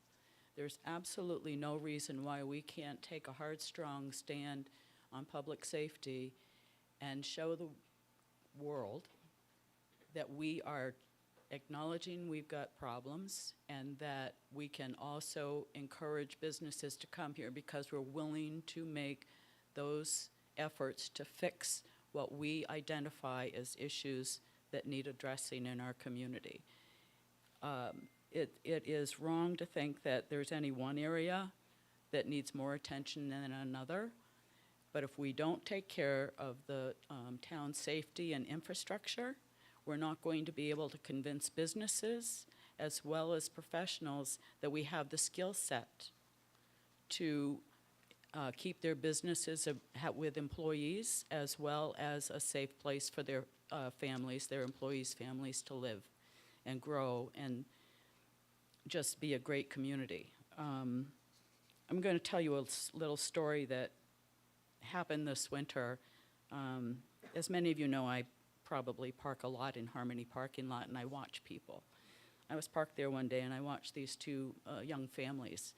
There's absolutely no reason why we can't take a hard, strong stand on public safety and show the world that we are acknowledging we've got problems and that we can also encourage businesses to come here because we're willing to make those efforts to fix what we identify as issues that need addressing in our community. It is wrong to think that there's any one area that needs more attention than another, but if we don't take care of the town's safety and infrastructure, we're not going to be able to convince businesses as well as professionals that we have the skill set to keep their businesses with employees as well as a safe place for their families, their employees' families to live and grow and just be a great community. I'm going to tell you a little story that happened this winter. As many of you know, I probably park a lot in Harmony parking lot and I watch people. I was parked there one day and I watched these two young families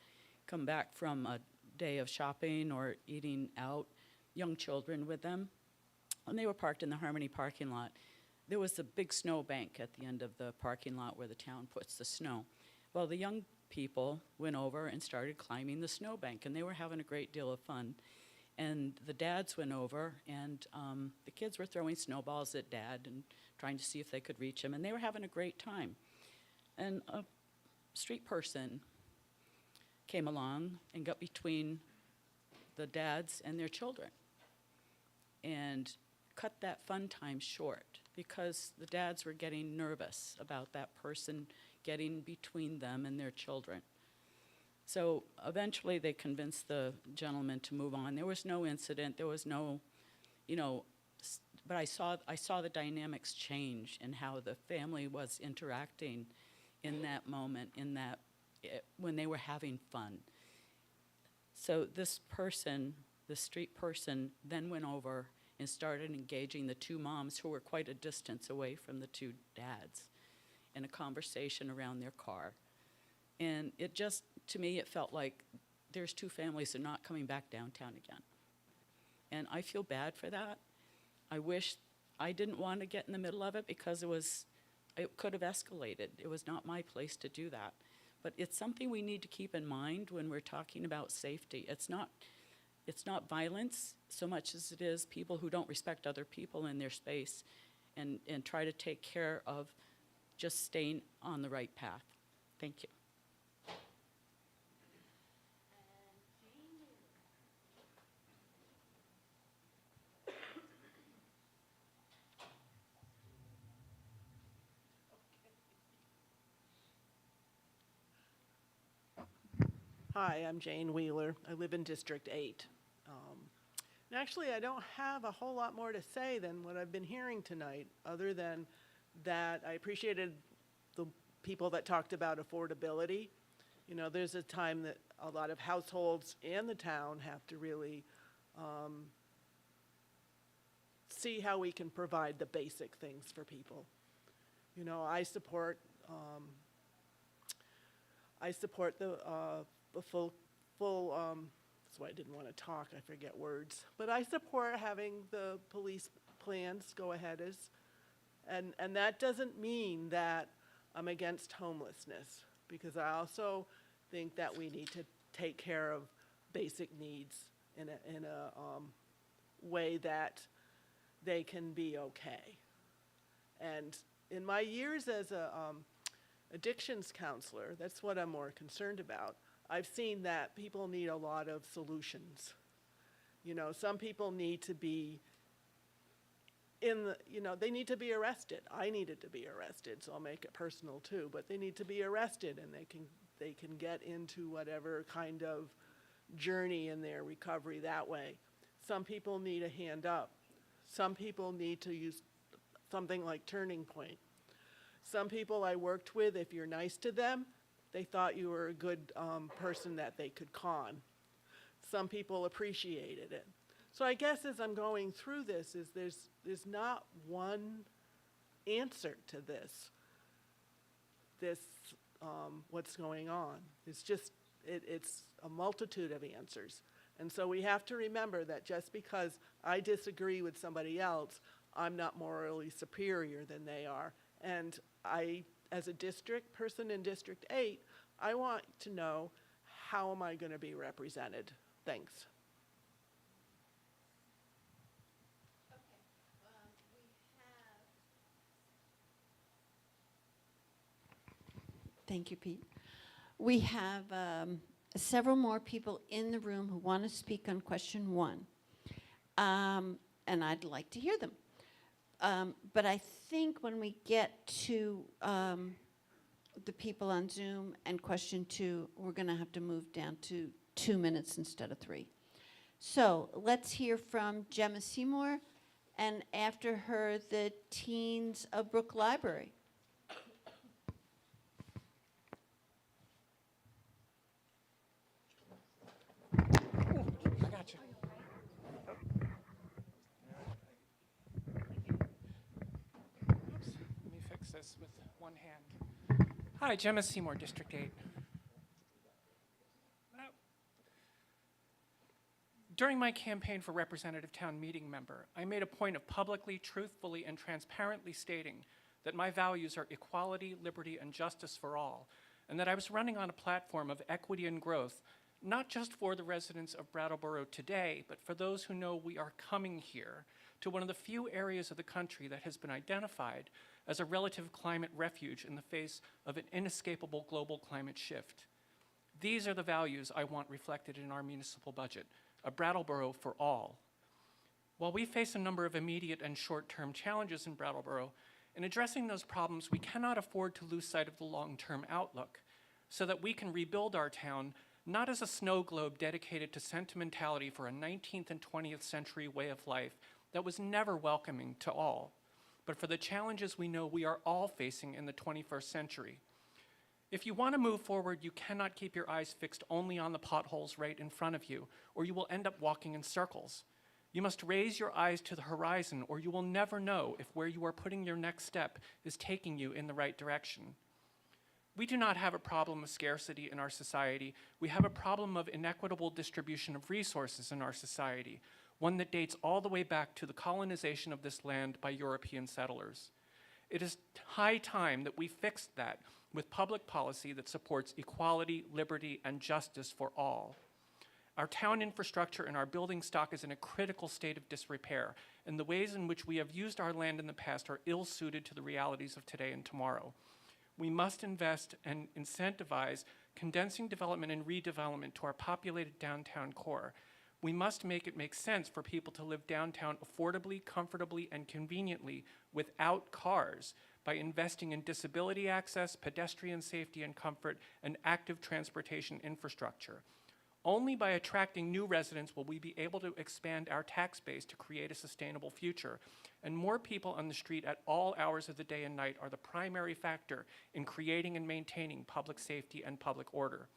come back from a day of shopping or eating out, young children with them, and they were parked in the Harmony parking lot. there was a big snow bank at the end of the parking lot where the town puts the snow. Well, the young people went over and started climbing the snowbank, and they were having a great deal of fun. And the dads went over, and the kids were throwing snowballs at Dad and trying to see if they could reach him, and they were having a great time. And a street person came along and got between the dads and their children and cut that fun time short because the dads were getting nervous about that person getting between them and their children. So eventually they convinced the gentleman to move on. There was no incident, there was no, but I saw the dynamics change and how the family was interacting in that moment, when they were having fun. So this person, the street person, then went over and started engaging the two moms who were quite a distance away from the two dads in a conversation around their car. And it just, to me, it felt like there's two families that are not coming back downtown again. And I feel bad for that. I wish I didn't want to get in the middle of it because it could have escalated. It was not my place to do that. But it's something we need to keep in mind when we're talking about safety. It's not violence so much as it is people who don't respect other people in their space and try to take care of just staying on the right path. Thank you. Hi, I'm Jane Wheeler. I live in District 8. And actually, I don't have a whole lot more to say than what I've been hearing tonight, other than that I appreciated the people that talked about affordability. You know, there's a time that a lot of households in the town have to really see how we can provide the basic things for people. You know, I support the full, that's why I didn't want to talk, I forget words. But I support having the police plans go ahead and that doesn't mean that I'm against homelessness, because I also think that we need to take care of basic needs in a way that they can be okay. And in my years as a addictions counselor, that's what I'm more concerned about. I've seen that people need a lot of solutions. You know, some people need to be they need to be arrested. I needed to be arrested, so I'll make it personal too, but they need to be arrested and they can get into whatever kind of journey in their recovery that way. Some people need a hand up. Some people need to use something like Turning Point. Some people I worked with, if you're nice to them, they thought you were a good person that they could con. Some people appreciated it. So I guess as I'm going through this, there's not one answer to this what's going on. It's just, it's a multitude of answers. And so we have to remember that just because I disagree with somebody else, I'm not morally superior than they are. And I, as a district person in District 8, I want to know, how am I going to be represented? Thanks. Thank you, Pete. We have several more people in the room who want to speak on question 1. And I'd like to hear them. But I think when we get to the people on Zoom and question 2, we're going to have to move down to 2 minutes instead of 3. So let's hear from Gemma Seymour, and after her, the teens of Brook Library. I got you. Oops, let me fix this with one hand. Hi, Gemma Seymour, District 8. During my campaign for representative town meeting member, I made a point of publicly, truthfully, and transparently stating that my values are equality, liberty, and justice for all, and that I was running on a platform of equity and growth, not just for the residents of Brattleboro today, but for those who know we are coming here to one of the few areas of the country that has been identified as a relative climate refuge in the face of an inescapable global climate shift. These are the values I want reflected in our municipal budget, a Brattleboro for all. While we face a number of immediate and short-term challenges in Brattleboro, in addressing those problems, we cannot afford to lose sight of the long-term outlook so that we can rebuild our town not as a snow globe dedicated to sentimentality for a 19th and 20th century way of life that was never welcoming to all, but for the challenges we know we are all facing in the 21st century. If you want to move forward, you cannot keep your eyes fixed only on the potholes right in front of you, or you will end up walking in circles. You must raise your eyes to the horizon, or you will never know if where you are putting your next step is taking you in the right direction. We do not have a problem of scarcity in our society. We have a problem of inequitable distribution of resources in our society, one that dates all the way back to the colonization of this land by European settlers. It is high time that we fixed that with public policy that supports equality, liberty, and justice for all. Our town infrastructure and our building stock is in a critical state of disrepair, and the ways in which we have used our land in the past are ill-suited to the realities of today and tomorrow. We must invest and incentivize condensing development and redevelopment to our populated downtown core. We must make it make sense for people to live downtown affordably, comfortably, and conveniently without cars by investing in disability access, pedestrian safety and comfort, and active transportation infrastructure. Only by attracting new residents will we be able to expand our tax base to create a sustainable future. And more people on the street at all hours of the day and night are the primary factor in creating and maintaining public safety and public order.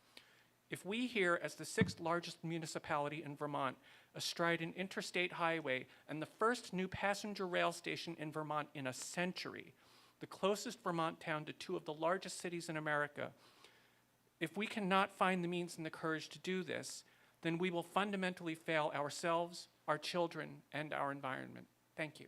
If we here, as the 6th largest municipality in Vermont, astride an interstate highway and the first new passenger rail station in Vermont in a century, the closest Vermont town to 2 of the largest cities in America, if we cannot find the means and the courage to do this, then we will fundamentally fail ourselves, our children, and our environment. Thank you.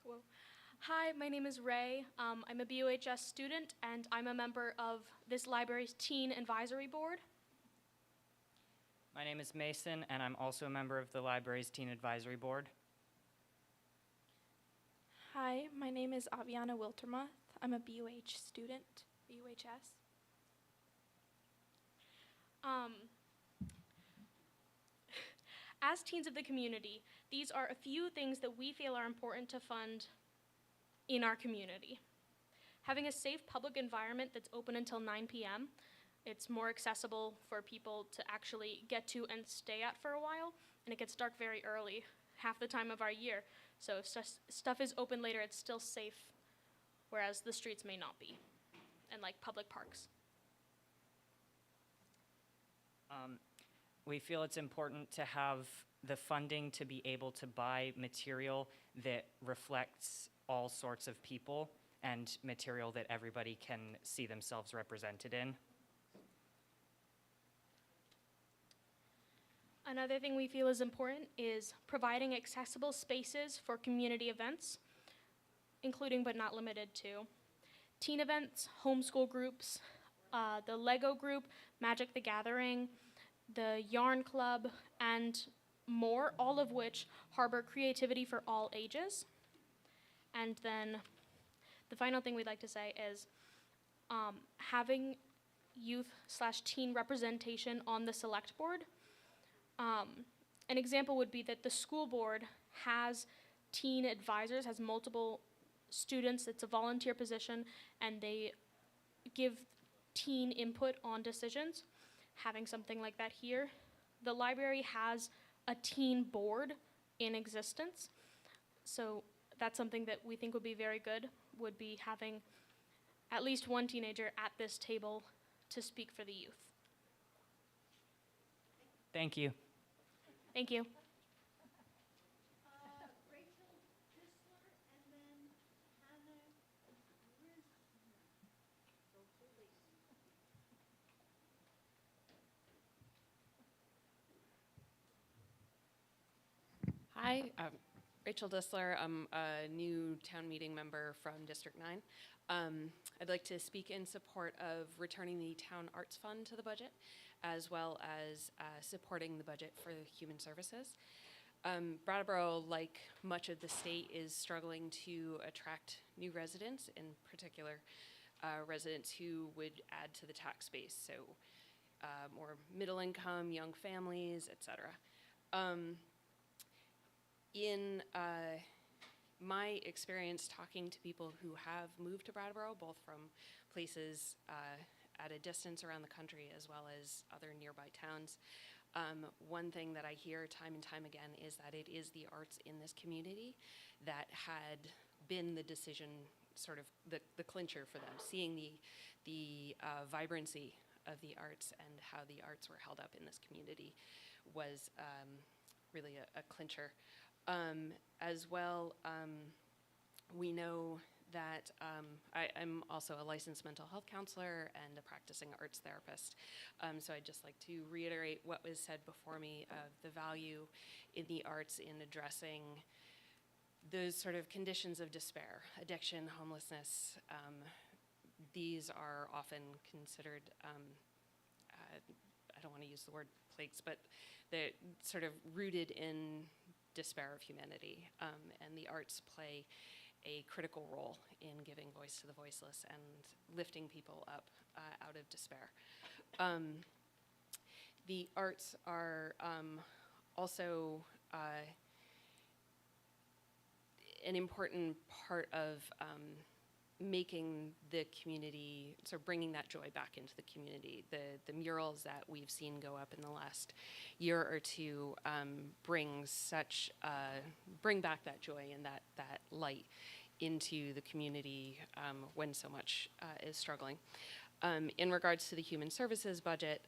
Well, hi, my name is Ray. I'm a BOHS student, and I'm a member of this library's Teen Advisory Board. My name is Mason, and I'm also a member of the library's Teen Advisory Board. Hi, my name is Aviana Wiltermuth. I'm a BOH student, BOHS. As teens of the community, these are a few things that we feel are important to fund in our community. Having a safe public environment that's open until 9 p.m., it's more accessible for people to actually get to and stay at for a while, and it gets dark very early, half the time of our year. So if stuff is open later, it's still safe, whereas the streets may not be, and like public parks. We feel it's important to have the funding to be able to buy material that reflects all sorts of people and material that everybody can see themselves represented in. Another thing we feel is important is providing accessible spaces for community events, including but not limited to teen events, homeschool groups, the Lego group, Magic the Gathering, the Yarn Club, and more, all of which harbor creativity for all ages. And then the final thing we'd like to say is having youth/teen representation on the select board. An example would be that the school board has teen advisors, has multiple students. It's a volunteer position, and they give teen input on decisions. Having something like that here. The library has a teen board in existence, so that's something that we think would be very good, would be having at least one teenager at this table to speak for the youth. Thank you. Thank you. Hi, Rachel Dissler. I'm a new town meeting member from District 9. I'd like to speak in support of returning the town arts fund to the budget, as well as supporting the budget for human services. Brattleboro, like much of the state, is struggling to attract new residents, in particular residents who would add to the tax base, so more middle income, young families, etc. In my experience talking to people who have moved to Brattleboro, both from places at a distance around the country as well as other nearby towns, one thing that I hear time and time again is that it is the arts in this community that had been the decision, sort of the clincher for them, seeing the vibrancy of the arts and how the arts were held up in this community was really a clincher. As well, we know that I'm also a licensed mental health counselor and a practicing arts therapist. So I'd just like to reiterate what was said before me of the value in the arts in addressing those sort of conditions of despair, addiction, homelessness. These are often considered, I don't want to use the word plagues, but they're sort of rooted in despair of humanity, and the arts play a critical role in giving voice to the voiceless and lifting people up out of despair. The arts are also an important part of making the community, so bringing that joy back into the community. The murals that we've seen go up in the last year or two bring back that joy and that light into the community when so much is struggling. In regards to the human services budget,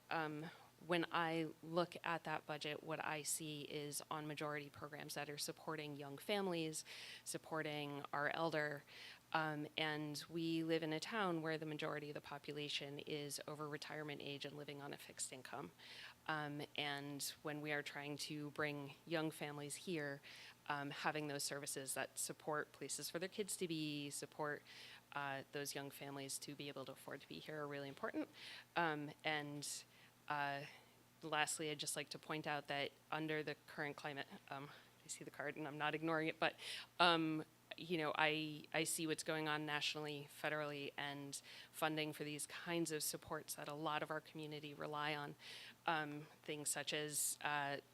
when I look at that budget, what I see is on majority programs that are supporting young families, supporting our elder, and we live in a town where the majority of the population is over retirement age and living on a fixed income. And when we are trying to bring young families here, having those services that support places for their kids to be, support those young families to be able to afford to be here are really important. Lastly, I'd just like to point out that under the current climate, I see the card and I'm not ignoring it, but I see what's going on nationally, federally, and funding for these kinds of supports that a lot of our community rely on. Things such as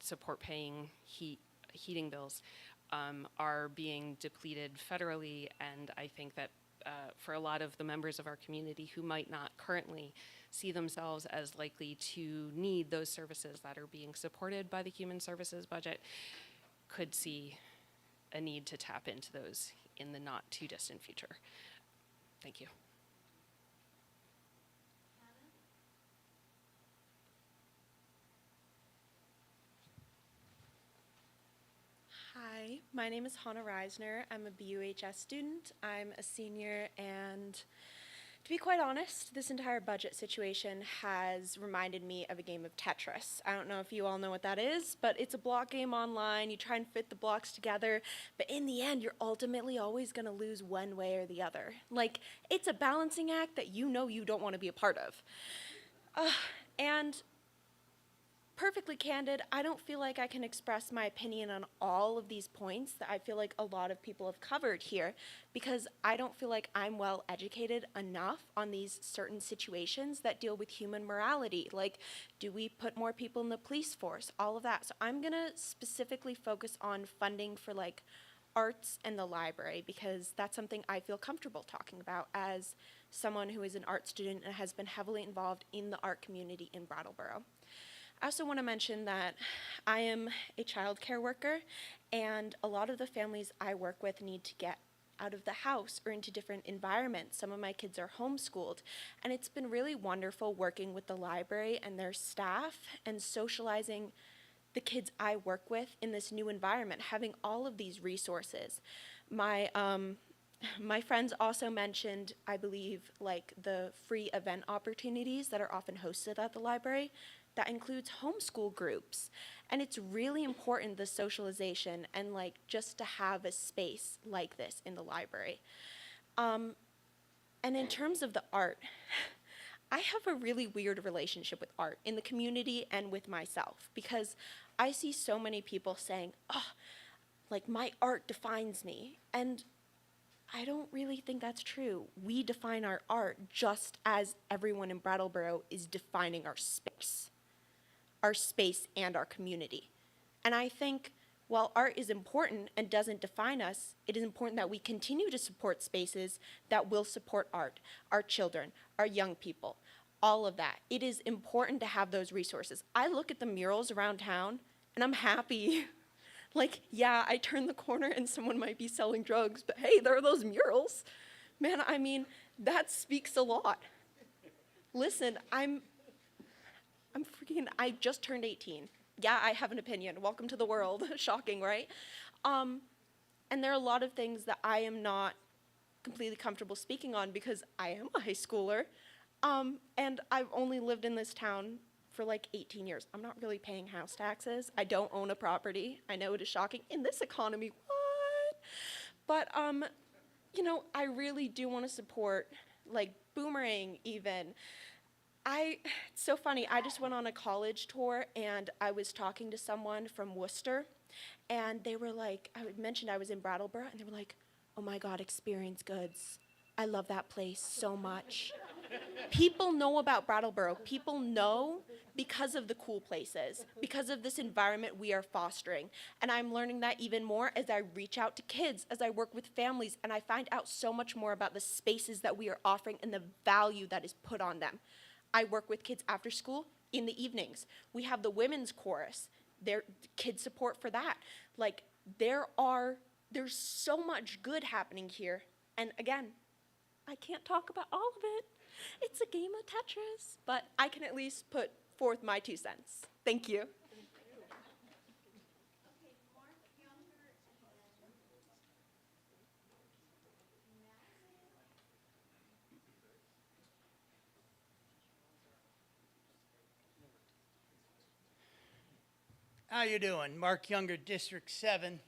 support paying heating bills are being depleted federally, and I think that for a lot of the members of our community who might not currently see themselves as likely to need those services that are being supported by the human services budget, could see a need to tap into those in the not too distant future. Thank you. Hi, my name is Hannah Reisner. I'm a BUHS student. I'm a senior, and to be quite honest, this entire budget situation has reminded me of a game of Tetris. I don't know if you all know what that is, but it's a block game online. You try and fit the blocks together, but in the end, you're ultimately always going to lose one way or the other. Like, it's a balancing act that you know you don't want to be a part of. And perfectly candid, I don't feel like I can express my opinion on all of these points that I feel like a lot of people have covered here, because I don't feel like I'm well educated enough on these certain situations that deal with human morality. Like, do we put more people in the police force? All of that. So I'm gonna specifically focus on funding for like arts and the library, because that's something I feel comfortable talking about as someone who is an art student and has been heavily involved in the art community in Brattleboro. I also want to mention that I am a child care worker, and a lot of the families I work with need to get out of the house or into different environments. Some of my kids are homeschooled, and it's been really wonderful working with the library and their staff and socializing the kids I work with in this new environment, having all of these resources. My friends also mentioned, I believe, like the free event opportunities that are often hosted at the library. That includes homeschool groups. And it's really important, the socialization and like just to have a space like this in the library. And in terms of the art, I have a really weird relationship with art in the community and with myself, because I see so many people saying, oh, like my art defines me. And I don't really think that's true. We define our art just as everyone in Brattleboro is defining our space and our community. And I think while art is important and doesn't define us, it is important that we continue to support spaces that will support art, our children, our young people, all of that. It is important to have those resources. I look at the murals around town and I'm happy. Like, yeah, I turn the corner and someone might be selling drugs, but hey, there are those murals. Man, I mean, that speaks a lot. Listen, I just turned 18. Yeah, I have an opinion. Welcome to the world. Shocking, right? And there are a lot of things that I am not completely comfortable speaking on because I am a high schooler. And I've only lived in this town for like 18 years. I'm not really paying house taxes. I don't own a property. I know it is shocking. In this economy, what? But, you know, I really do want to support, like, Boomerang even. It's so funny, I just went on a college tour and I was talking to someone from Worcester and they were like, I mentioned I was in Brattleboro and they were like, oh my God, Experience Goods. I love that place so much. People know about Brattleboro. People know because of the cool places, because of this environment we are fostering. And I'm learning that even more as I reach out to kids, as I work with families, and I find out so much more about the spaces that we are offering and the value that is put on them. I work with kids after school in the evenings. We have the women's chorus. There's kid support for that. Like, there's so much good happening here. And again, I can't talk about all of it. It's a game of Tetris, but I can at least put forth my 2 cents. Thank you. How you doing? Mark Younger, District 7.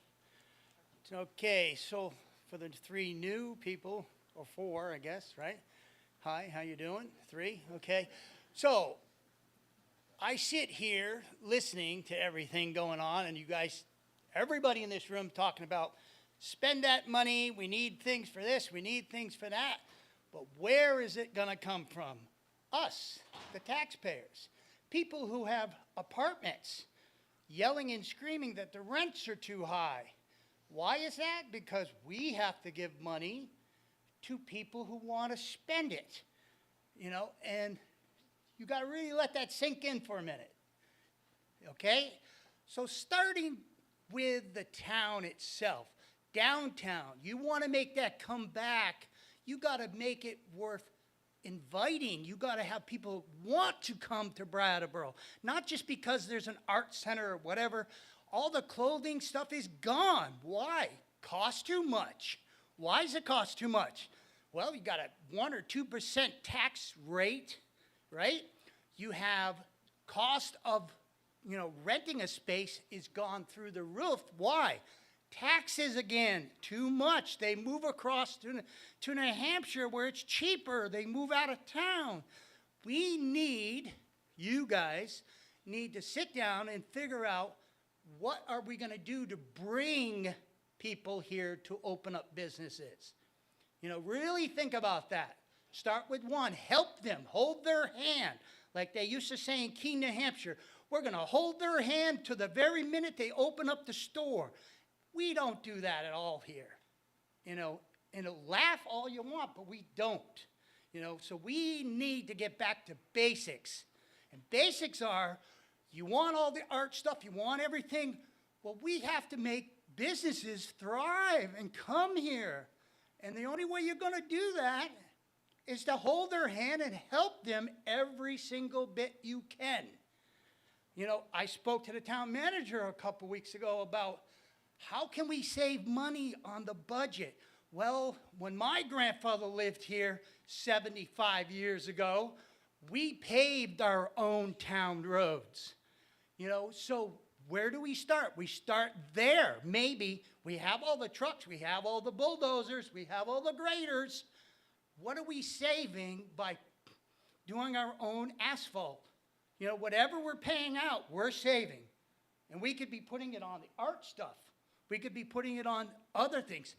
Okay, so for the 3 new people, or 4, I guess, right? Hi, how you doing? 3, okay. So, I sit here listening to everything going on, and you guys, everybody in this room talking about spend that money, we need things for this, we need things for that. But where is it going to come from? Us, the taxpayers. People who have apartments yelling and screaming that the rents are too high. Why is that? Because we have to give money to people who want to spend it, you know, and you got to really let that sink in for a minute, okay? So starting with the town itself, downtown, you want to make that come back, you got to make it worth inviting. You got to have people want to come to Brattleboro, not just because there's an art center or whatever. All the clothing stuff is gone. Why? Cost too much. Why does it cost too much? Well, you got a 1 or 2% tax rate, right? You have cost of, you know, renting a space is gone through the roof. Why? Taxes again, too much. They move across to New Hampshire where it's cheaper. They move out of town. We need, you guys, need to sit down and figure out what are we going to do to bring people here to open up businesses. You know, really think about that. Start with 1. Help them. Hold their hand. Like they used to say in Keene, New Hampshire, we're going to hold their hand to the very minute they open up the store. We don't do that at all here. You know, and laugh all you want, but we don't. You know, so we need to get back to basics. And basics are, you want all the art stuff, you want everything. Well, we have to make businesses thrive and come here. And the only way you're going to do that is to hold their hand and help them every single bit you can. You know, I spoke to the town manager a couple weeks ago about how can we save money on the budget? Well, when my grandfather lived here 75 years ago, we paved our own town roads. You know, so where do we start? We start there. Maybe we have all the trucks, we have all the bulldozers, we have all the graders. What are we saving by doing our own asphalt? You know, whatever we're paying out, we're saving. And we could be putting it on the art stuff. We could be putting it on other things.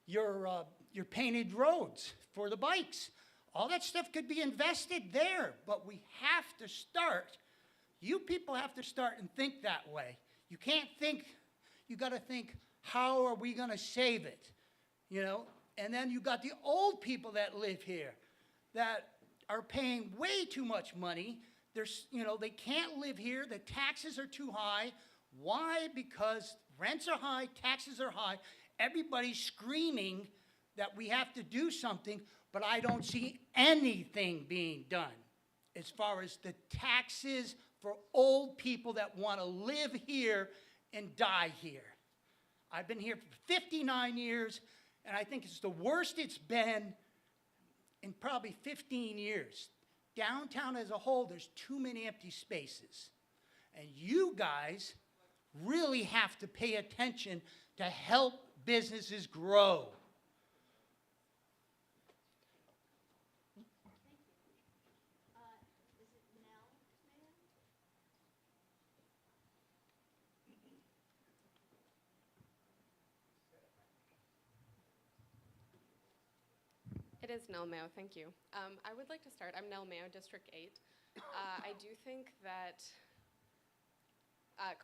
Your painted roads for the bikes. All that stuff could be invested there, but we have to start. You people have to start and think that way. You can't think, you got to think, how are we going to save it? You know, and then you got the old people that live here that are paying way too much money. There's, you know, they can't live here. The taxes are too high. Why? Because rents are high, taxes are high. Everybody's screaming that we have to do something, but I don't see anything being done as far as the taxes for old people that want to live here and die here. I've been here for 59 years, and I think it's the worst it's been in probably 15 years. Downtown as a whole, there's too many empty spaces. And you guys really have to pay attention to help businesses grow. It is Nell Mayo, thank you. I would like to start, I'm Nell Mayo, District 8. I do think that,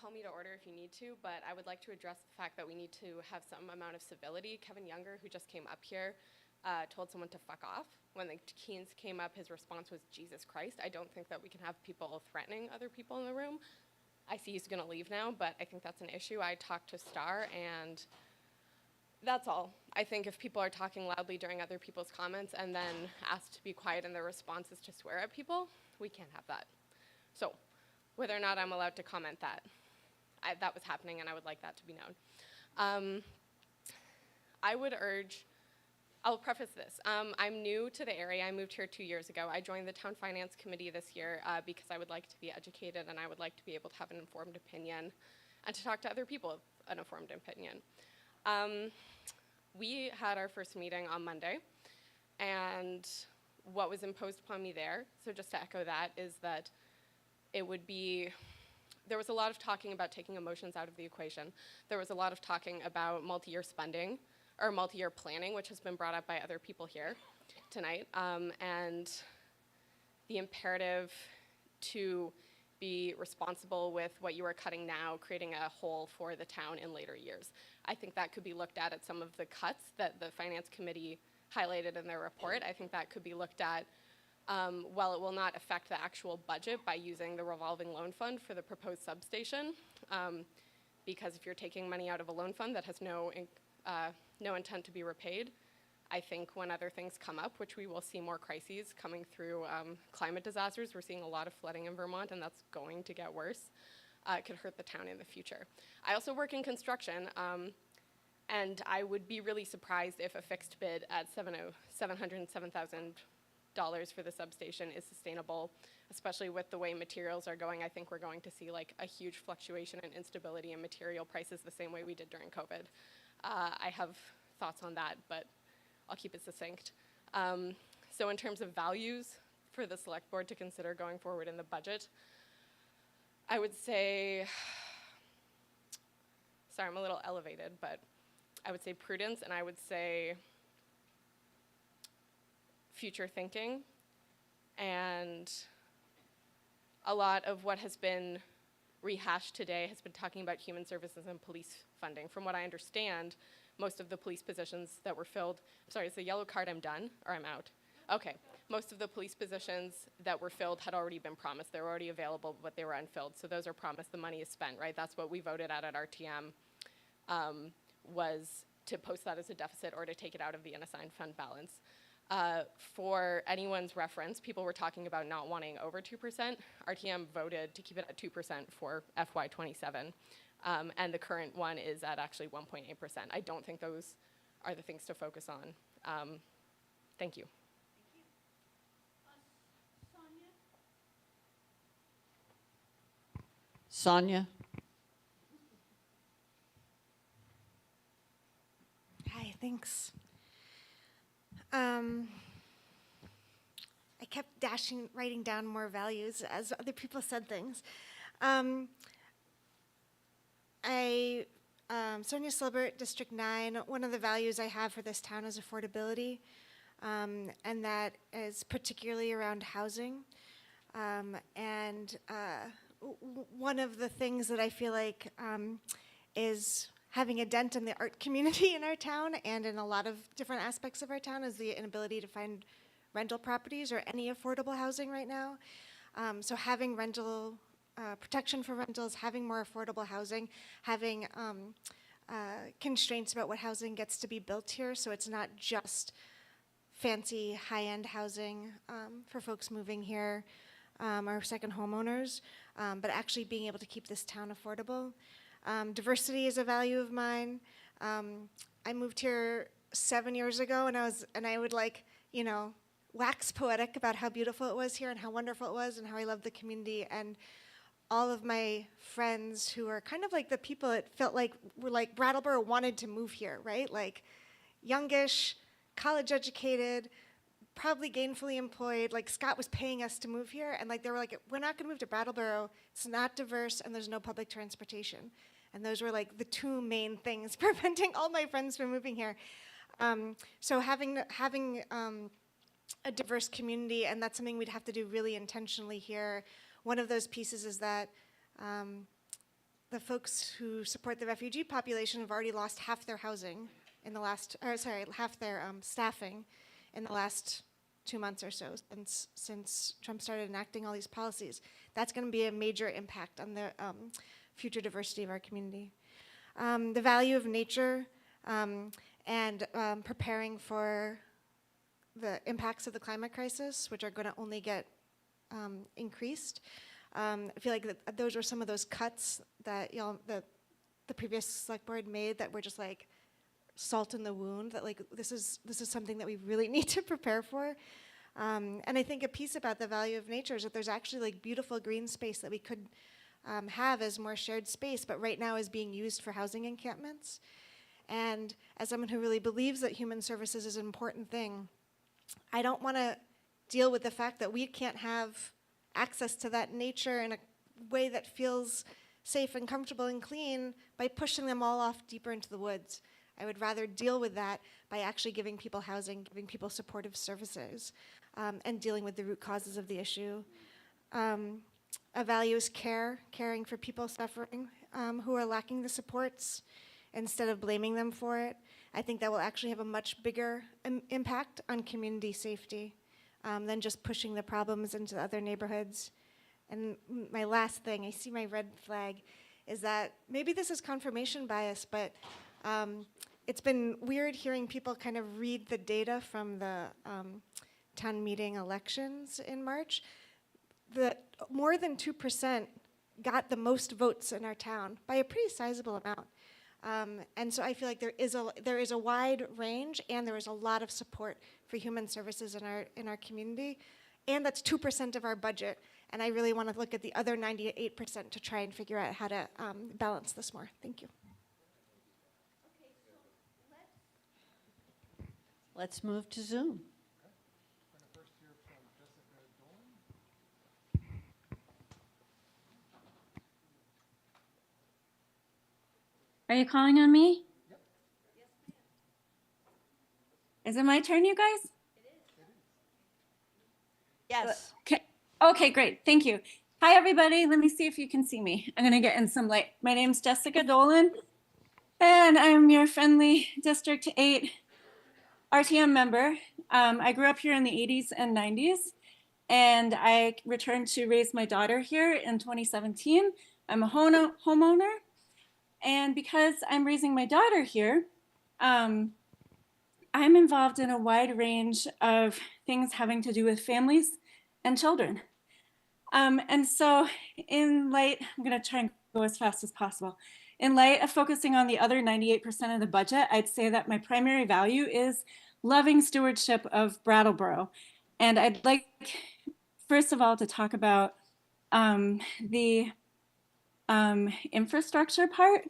call me to order if you need to, but I would like to address the fact that we need to have some amount of civility. Kevin Younger, who just came up here, told someone to fuck off. When the Keens came up, his response was, Jesus Christ. I don't think that we can have people threatening other people in the room. I see he's gonna leave now, but I think that's an issue. I talked to Star, and that's all. I think if people are talking loudly during other people's comments and then asked to be quiet in their responses to swear at people, we can't have that. So whether or not I'm allowed to comment that, that was happening and I would like that to be known. I would urge, I'll preface this. I'm new to the area. I moved here 2 years ago. I joined the town finance committee this year because I would like to be educated and I would like to be able to have an informed opinion and to talk to other people with an informed opinion. We had our first meeting on Monday, and what was imposed upon me there, so just to echo that, is that it would be, there was a lot of talking about taking emotions out of the equation. There was a lot of talking about multi-year spending, or multi-year planning, which has been brought up by other people here tonight, and the imperative to be responsible with what you are cutting now, creating a hole for the town in later years. I think that could be looked at some of the cuts that the Finance Committee highlighted in their report. I think that could be looked at, while it will not affect the actual budget, by using the revolving loan fund for the proposed substation. Because if you're taking money out of a loan fund that has no intent to be repaid, I think when other things come up, which we will see more crises coming through climate disasters, we're seeing a lot of flooding in Vermont, and that's going to get worse. It could hurt the town in the future. I also work in construction, and I would be really surprised if a fixed bid at $707,000 for the substation is sustainable, especially with the way materials are going. I think we're going to see like a huge fluctuation and instability in material prices the same way we did during COVID. I have thoughts on that, but I'll keep it succinct. So in terms of values for the select board to consider going forward in the budget, I would say, sorry, I'm a little elevated, but I would say prudence, and I would say future thinking, and a lot of what has been rehashed today has been talking about human services and police funding. From what I understand, most of the police positions that were filled, sorry, is the yellow card I'm done, or I'm out? Okay, most of the police positions that were filled had already been promised. They were already available, but they were unfilled. So those are promised, the money is spent, right? That's what we voted at RTM, was to post that as a deficit or to take it out of the unassigned fund balance. For anyone's reference, people were talking about not wanting over 2%. RTM voted to keep it at 2% for FY27. And the current one is at actually 1.8%. I don't think those are the things to focus on. Thank you. Sonia? Hi, thanks. I kept writing down more values as other people said things. Sonia Silbert, District 9, one of the values I have for this town is affordability, and that is particularly around housing. One of the things that I feel like is having a dent in the art community in our town and in a lot of different aspects of our town is the inability to find rental properties or any affordable housing right now. So having rental protection for rentals, having more affordable housing, having constraints about what housing gets to be built here, so it's not just fancy high-end housing for folks moving here or second homeowners, but actually being able to keep this town affordable. Diversity is a value of mine. I moved here 7 years ago, and I would wax poetic about how beautiful it was here and how wonderful it was and how I loved the community. And all of my friends who are kind of like the people it felt like were like Brattleboro wanted to move here, right? Like youngish, college educated, probably gainfully employed. Like Scott was paying us to move here, and like they were like, we're not going to move to Brattleboro. It's not diverse, and there's no public transportation. And those were like the two main things preventing all my friends from moving here. So having a diverse community, and that's something we'd have to do really intentionally here. One of those pieces is that the folks who support the refugee population have already lost half their housing in the last, half their staffing in the last 2 months or so since Trump started enacting all these policies. That's going to be a major impact on the future diversity of our community. The value of nature and preparing for the impacts of the climate crisis, which are going to only get increased. I feel like those were some of those cuts that the previous select board made that were just like salt in the wound, that like this is something that we really need to prepare for. And I think a piece about the value of nature is that there's actually like beautiful green space that we could have as more shared space, but right now is being used for housing encampments. And as someone who really believes that human services is an important thing, I don't want to deal with the fact that we can't have access to that nature in a way that feels safe and comfortable and clean by pushing them all off deeper into the woods. I would rather deal with that by actually giving people housing, giving people supportive services, and dealing with the root causes of the issue. A value is caring for people suffering who are lacking the supports instead of blaming them for it. I think that will actually have a much bigger impact on community safety than just pushing the problems into other neighborhoods. And my last thing, I see my red flag, is that maybe this is confirmation bias, but it's been weird hearing people kind of read the data from the town meeting elections in March. The more than 2% got the most votes in our town by a pretty sizable amount. And so I feel like there is a wide range, and there is a lot of support for human services in our community, and that's 2% of our budget. And I really want to look at the other 98% to try and figure out how to balance this more. Thank you. Let's move to Zoom. Are you calling on me? Yep. Is it my turn, you guys? Yes. Okay, great. Thank you. Hi, everybody. Let me see if you can see me. I'm going to get in some light. My name's Jessica Dolan, and I'm your friendly District 8 RTM member. I grew up here in the 80s and 90s, and I returned to raise my daughter here in 2017. I'm a homeowner. And because I'm raising my daughter here, I'm involved in a wide range of things having to do with families and children. And so in light, I'm gonna try and go as fast as possible. In light of focusing on the other 98% of the budget, I'd say that my primary value is loving stewardship of Brattleboro. And I'd like, first of all, to talk about the infrastructure part.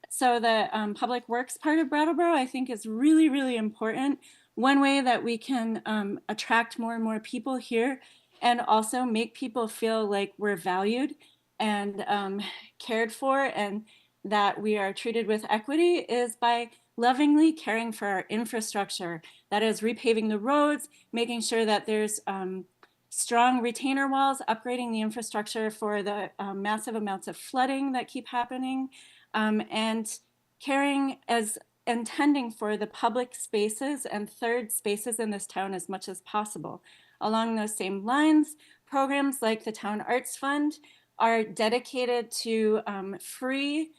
So the public works part of Brattleboro, I think, is really, really important. One way that we can attract more and more people here and also make people feel like we're valued and cared for and that we are treated with equity is by lovingly caring for our infrastructure. That is repaving the roads, making sure that there's strong retainer walls, upgrading the infrastructure for the massive amounts of flooding that keep happening, and caring as intending for the public spaces and third spaces in this town as much as possible. Along those same lines, programs like the Town Arts Fund are dedicated to free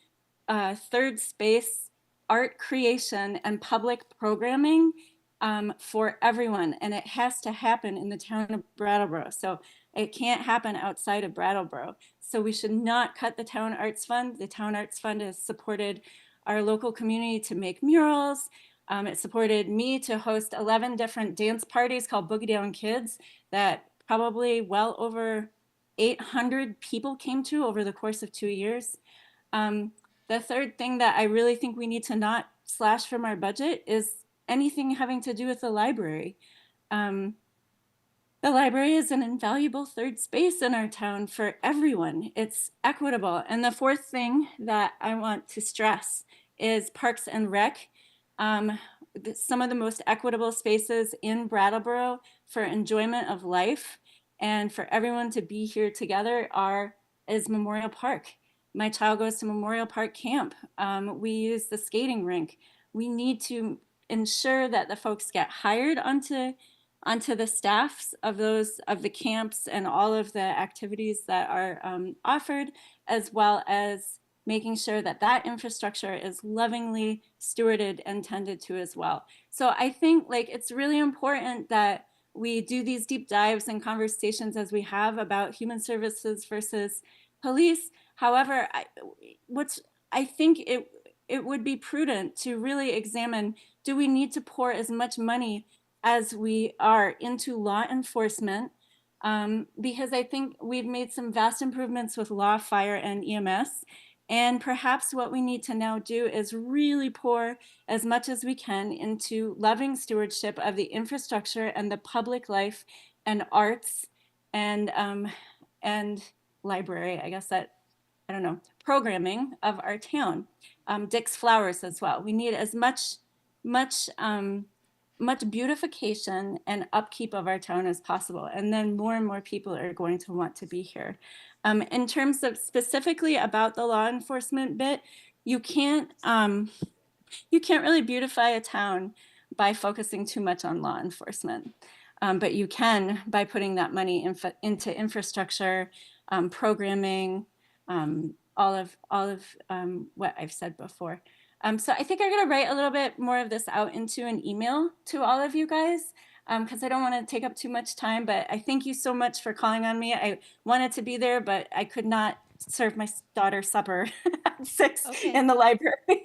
third space art creation and public programming for everyone. And it has to happen in the town of Brattleboro. So it can't happen outside of Brattleboro. So we should not cut the Town Arts Fund. The Town Arts Fund has supported our local community to make murals. It supported me to host 11 different dance parties called Boogie Down Kids that probably well over 800 people came to over the course of 2 years. The third thing that I really think we need to not slash from our budget is anything having to do with the library. The library is an invaluable third space in our town for everyone. It's equitable. And the fourth thing that I want to stress is Parks and Rec. Some of the most equitable spaces in Brattleboro for enjoyment of life and for everyone to be here together is Memorial Park. My child goes to Memorial Park Camp. We use the skating rink. We need to ensure that the folks get hired onto the staffs of the camps and all of the activities that are offered, as well as making sure that that infrastructure is lovingly stewarded and tended to as well. So I think like it's really important that we do these deep dives and conversations as we have about human services versus police. However, I think it would be prudent to really examine, do we need to pour as much money as we are into law enforcement? Because I think we've made some vast improvements with law, fire, and EMS. And perhaps what we need to now do is really pour as much as we can into loving stewardship of the infrastructure and the public life and arts and library, I guess that, I don't know, programming of our town. Dick's Flowers as well. We need as much beautification and upkeep of our town as possible. And then more and more people are going to want to be here. In terms of specifically about the law enforcement bit, you can't really beautify a town by focusing too much on law enforcement. But you can by putting that money into infrastructure, programming, all of what I've said before. So I think I'm gonna write a little bit more of this out into an email to all of you guys because I don't want to take up too much time, but I thank you so much for calling on me. I wanted to be there, but I could not serve my daughter supper at 6 in the library. So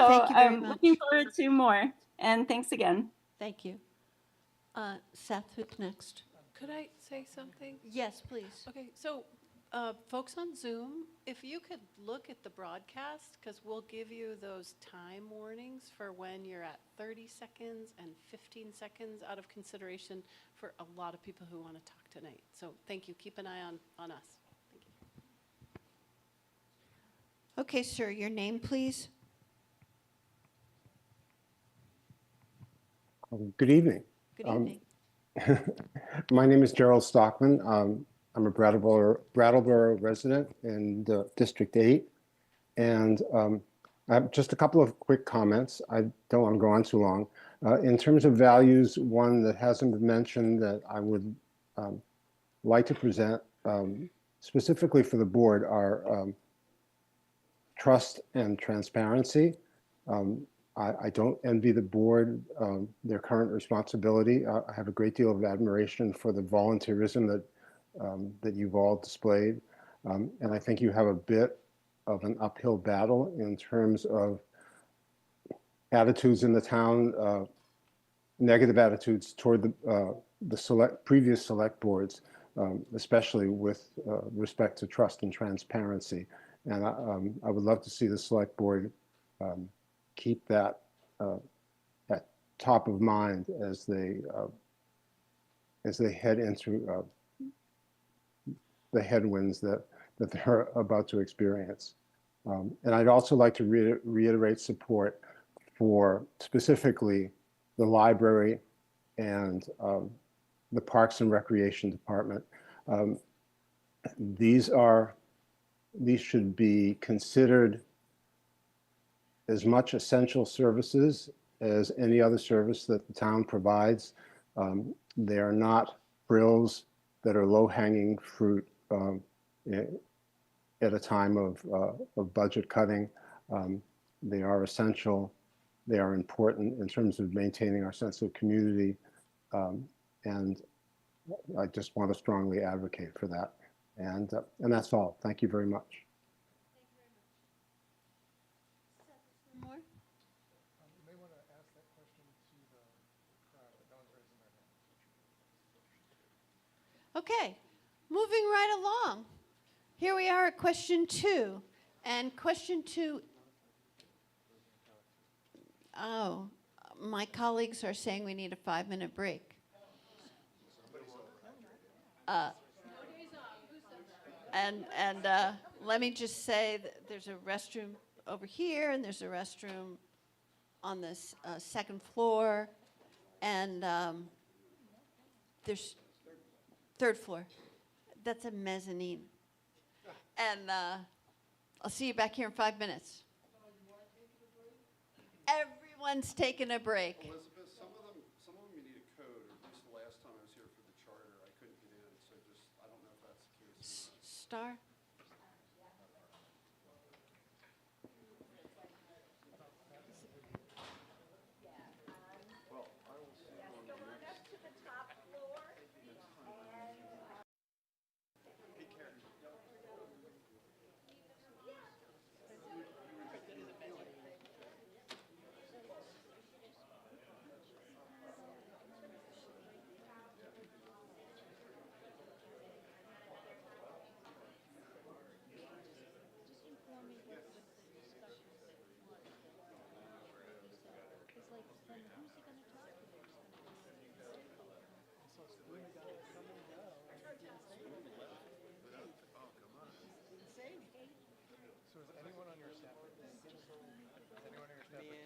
Thank you very I'm much. looking forward to more, and thanks again. Thank you. Seth, who's next? Could I say something? Yes, please. Okay, so folks on Zoom, if you could look at the broadcast, because we'll give you those time warnings for when you're at 30 seconds and 15 seconds out of consideration for a lot of people who want to talk tonight. So thank you. Keep an eye on us. Thank you. Okay, sir, your name, please. Good evening. Good evening. My name is Gerald Stockman. I'm a Brattleboro resident in District 8. And I have just a couple of quick comments. I don't want to go on too long. In terms of values, one that hasn't been mentioned that I would like to present specifically for the board are trust and transparency. I don't envy the board their current responsibility. I have a great deal of admiration for the volunteerism that you've all displayed. And I think you have a bit of an uphill battle in terms of attitudes in the town, negative attitudes toward the previous select boards, especially with respect to trust and transparency. And I would love to see the select board keep that at top of mind as they head into the headwinds that they're about to experience. And I'd also like to reiterate support for specifically the library and the Parks and Recreation Department. These should be considered as much essential services as any other service that the town provides. They are not frills that are low-hanging fruit at a time of budget cutting. They are essential. They are important in terms of maintaining our sense of community. And I just want to strongly advocate for that. And that's all. Thank you very much. More? You may want to ask that question to the crowd, but no one's raising their hand. Okay, moving right along. Here we are at question 2. And question 2, oh, my colleagues are saying we need a 5-minute break. And let me just say that there's a restroom over here, and there's a restroom on this second floor, and there's third floor. That's a mezzanine. And I'll see you back here in 5 minutes. Everyone's taking a break. Elizabeth, some of them you need a code, or at least the last time I was here for the charter, I couldn't get in, so I don't know if that's the case. Star? So is anyone on your staff? Is anyone on your staff? There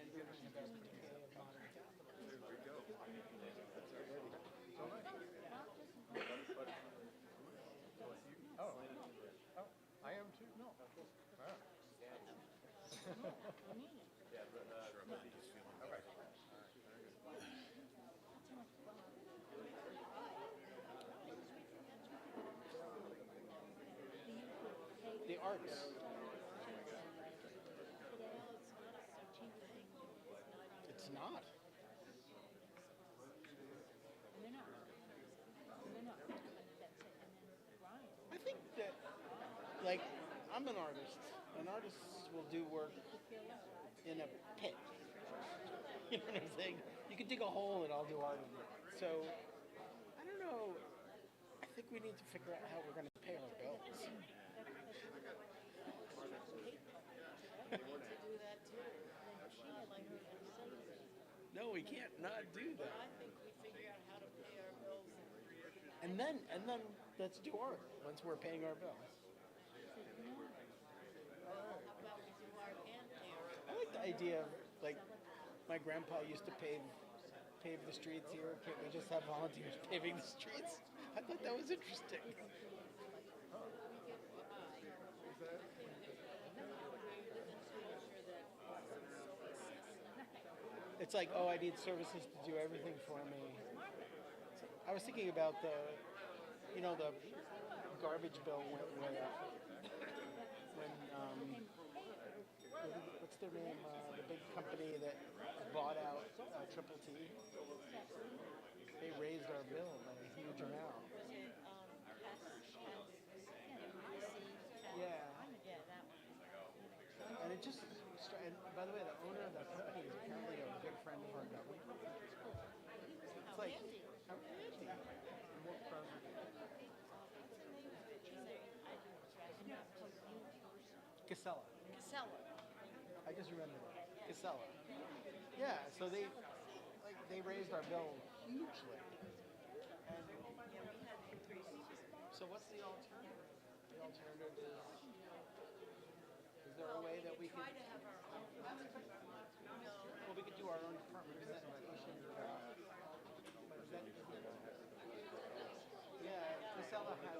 we go. Oh, I am too? No. The arts. It's not. I think that, like, I'm an artist. And artists will do work in a pit. You know what I'm saying? You can dig a hole and I'll do art in it. So, I don't know. I think we need to figure out how we're going to pay our bills. No, we can't not do that. I think we figure out how to pay our bills. And then let's do art once we're paying our bills. I like the idea of, like, my grandpa used to pave the streets here. Can't we just have volunteers paving the streets? I thought that was interesting. It's like, oh, I need services to do everything for me. So I was thinking about the garbage bill went way up when what's their name? The big company that bought out Triple T. They raised our bill by a huge amount. Yeah. And it just, and by the way, the owner of that company is apparently a good friend of our governor. It's like, how handy. More programs. Casella. I just remembered it. Casella. Yeah, so they raised our bill hugely. And so what's the alternative? The alternative is there a way that we could? Well, we could do our own representation. Yeah, Casella has.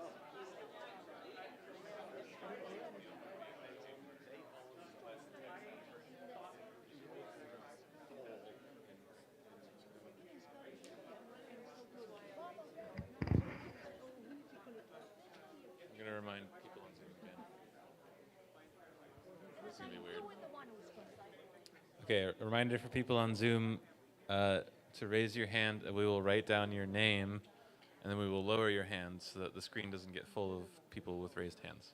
I'm going to remind people on Zoom again. It's going to be weird. Okay, a reminder for people on Zoom to raise your hand, and we will write down your name, and then we will lower your hand so that the screen doesn't get full of people with raised hands.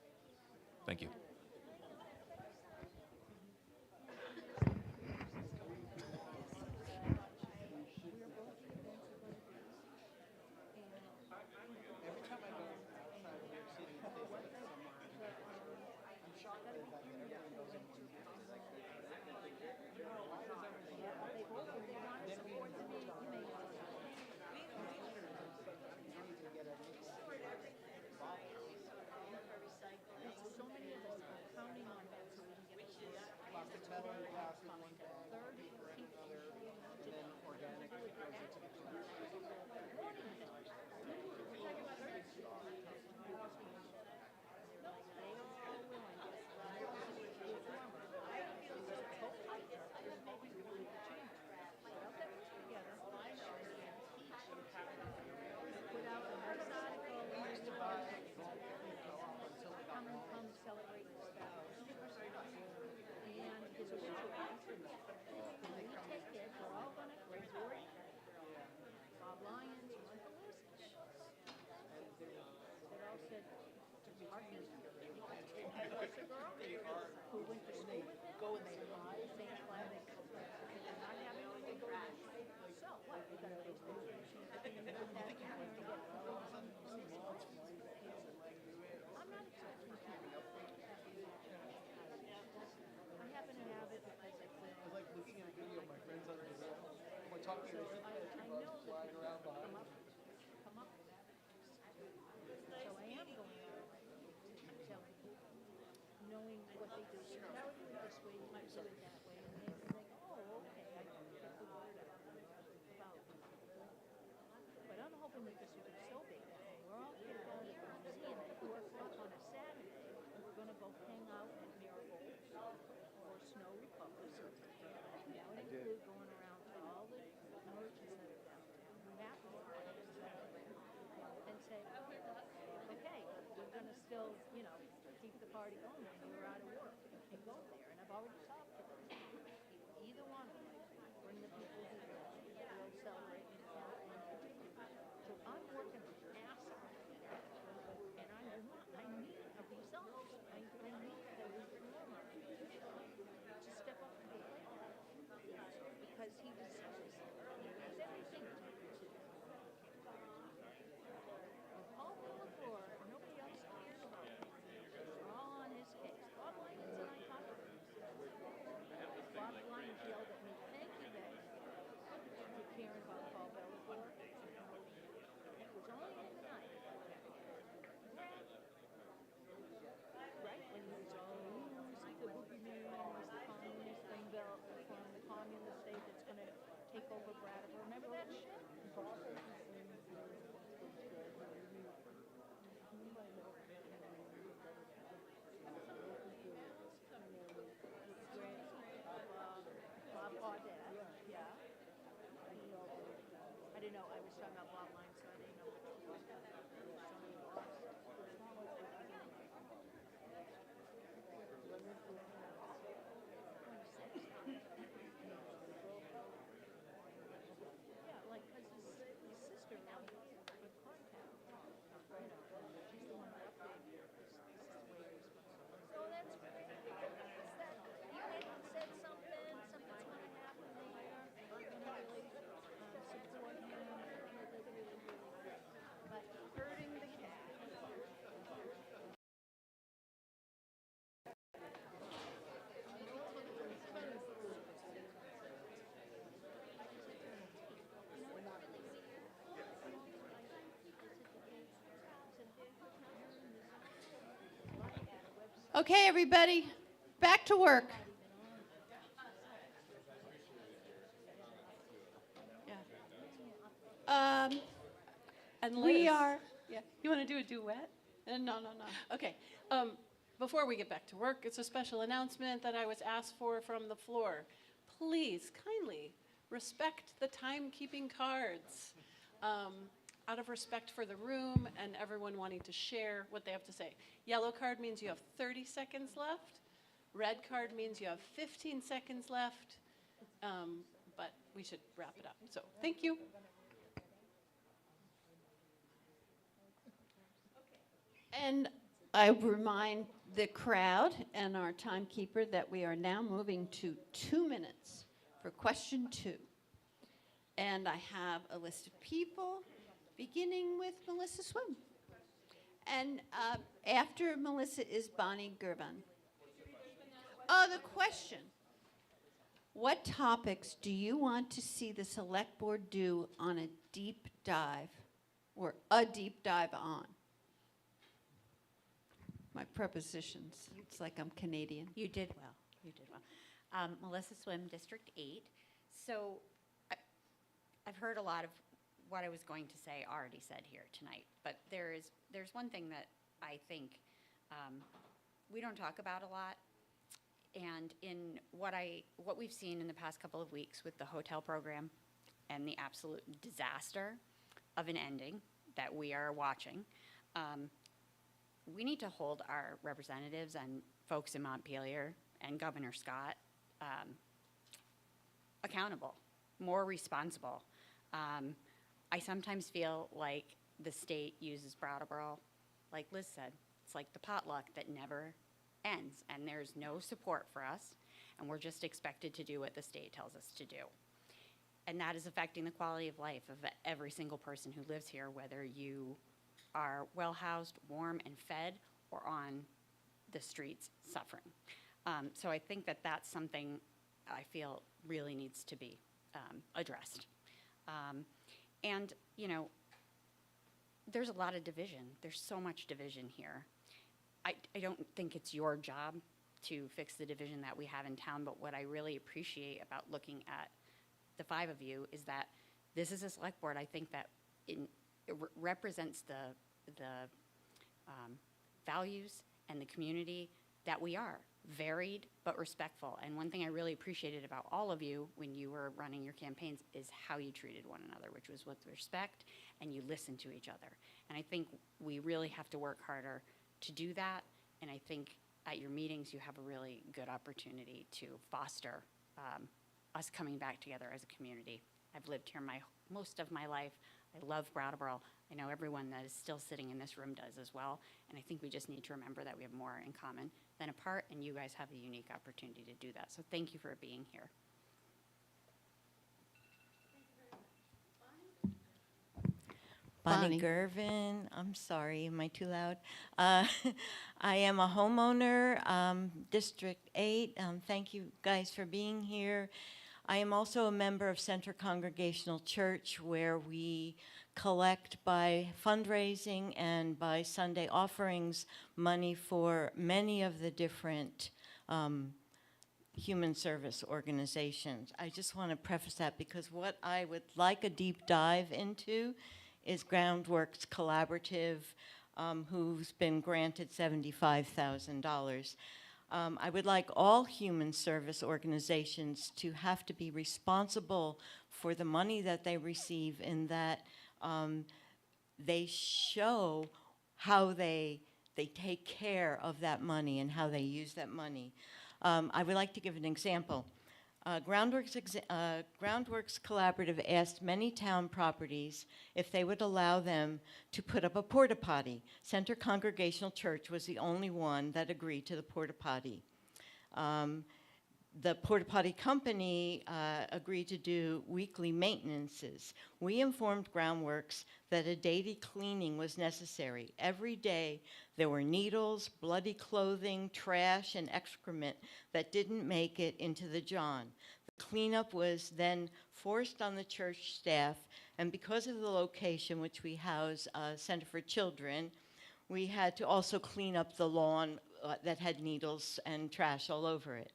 Thank you. Every time I go outside of New York City, they say somewhere. I'm shocked by the fact that everyone goes in one day. Like, why does everything? Then we need to get a mix. So many of us are counting on that so we can get the Plastic metal and plastic one bag, paper another, and then organic goes into the trash. Come celebrate the spouse. And his original answer was, when we take kids, we're all gonna resort. Bob Lyons, Martha Lewis. They all said, Martin, was a girl who went to school with him. Go and they lie, same planet. They're not having a big crash. So what? We got a baseball machine. I'm not expecting to. I happen to have it because I put. I was like looking at a video of my friends on the wall. We're talking to I know that flying around behind. Come up. So I am going out to tell people, knowing what they do. So now we do it this way, you might do it that way. And they think, oh, okay, I can get the word out about. But I'm hoping that this will be so big. We're all going to go to the museum at 4 o'clock on a Saturday. And we're going to go hang out at Miracles or Snow Republic. That would include going around to all the merchants that are downtown, who happen to be and say, okay, we're going to still, keep the party going when you're out of work and go there. And I've already talked to them. Either one of them, bring the people who will celebrate in town and contribute. So I'm working my ass off. And I need a result. I need the reformer to step up to the plate. Because he deserves it. He has everything to do. Paul Brattleboro, nobody else cares about him. They're all on his case. Bob Lyons and I talked to him. Okay, everybody, back to work. Yeah. And We Liz, are. Yeah, you want to do a duet? No. Okay. Before we get back to work, it's a special announcement that I was asked for from the floor. Please, kindly, respect the timekeeping cards. Out of respect for the room and everyone wanting to share what they have to say. Yellow card means you have 30 seconds left. Red card means you have 15 seconds left. But we should wrap it up. So, thank you. And I remind the crowd and our timekeeper that we are now moving to 2 minutes for question 2. And I have a list of people, beginning with Melissa Swim. And after Melissa is Bonnie Gerban. Oh, the question. What topics do you want to see the select board do on a deep dive or a deep dive on? My prepositions. It's like I'm Canadian. You did well. You did well. Melissa Swim, District 8. So I've heard a lot of what I was going to say already said here tonight, but there's one thing that I think we don't talk about a lot, and in what we've seen in the past couple of weeks with the hotel program and the absolute disaster of an ending that we are watching, we need to hold our representatives and folks in Montpelier and Governor Scott accountable, more responsible. I sometimes feel like the state uses Brattleboro, like Liz said, it's like the potluck that never ends, and there's no support for us, and we're just expected to do what the state tells us to do. And that is affecting the quality of life of every single person who lives here, whether you are well-housed, warm, and fed, or on the streets suffering. So I think that that's something I feel really needs to be addressed. And, you know, there's a lot of division. There's so much division here. I don't think it's your job to fix the division that we have in town, but what I really appreciate about looking at the 5 of you is that this is a select board. I think that it represents the values and the community that we are, varied but respectful. And one thing I really appreciated about all of you when you were running your campaigns is how you treated one another, which was with respect, and you listened to each other. And I think we really have to work harder to do that, and I think at your meetings you have a really good opportunity to foster us coming back together as a community. I've lived here most of my life. I love Brattleboro. I know everyone that is still sitting in this room does as well, and I think we just need to remember that we have more in common than apart, and you guys have a unique opportunity to do that. So thank you for being here. Bonnie Gervin, I'm sorry, am I too loud? I am a homeowner, District 8. Thank you guys for being here. I am also a member of Center Congregational Church, where we collect by fundraising and by Sunday offerings money for many of the different human service organizations. I just want to preface that because what I would like a deep dive into is Groundworks Collaborative, who's been granted $75,000. I would like all human service organizations to have to be responsible for the money that they receive, in that they show how they take care of that money and how they use that money. I would like to give an example. Groundworks Collaborative asked many town properties if they would allow them to put up a porta potty. Center Congregational Church was the only one that agreed to the porta potty. The porta potty company agreed to do weekly maintenances. We informed Groundworks that a daily cleaning was necessary. Every day there were needles, bloody clothing, trash, and excrement that didn't make it into the John. The cleanup was then forced on the church staff, and because of the location, which we house Center for Children, we had to also clean up the lawn that had needles and trash all over it.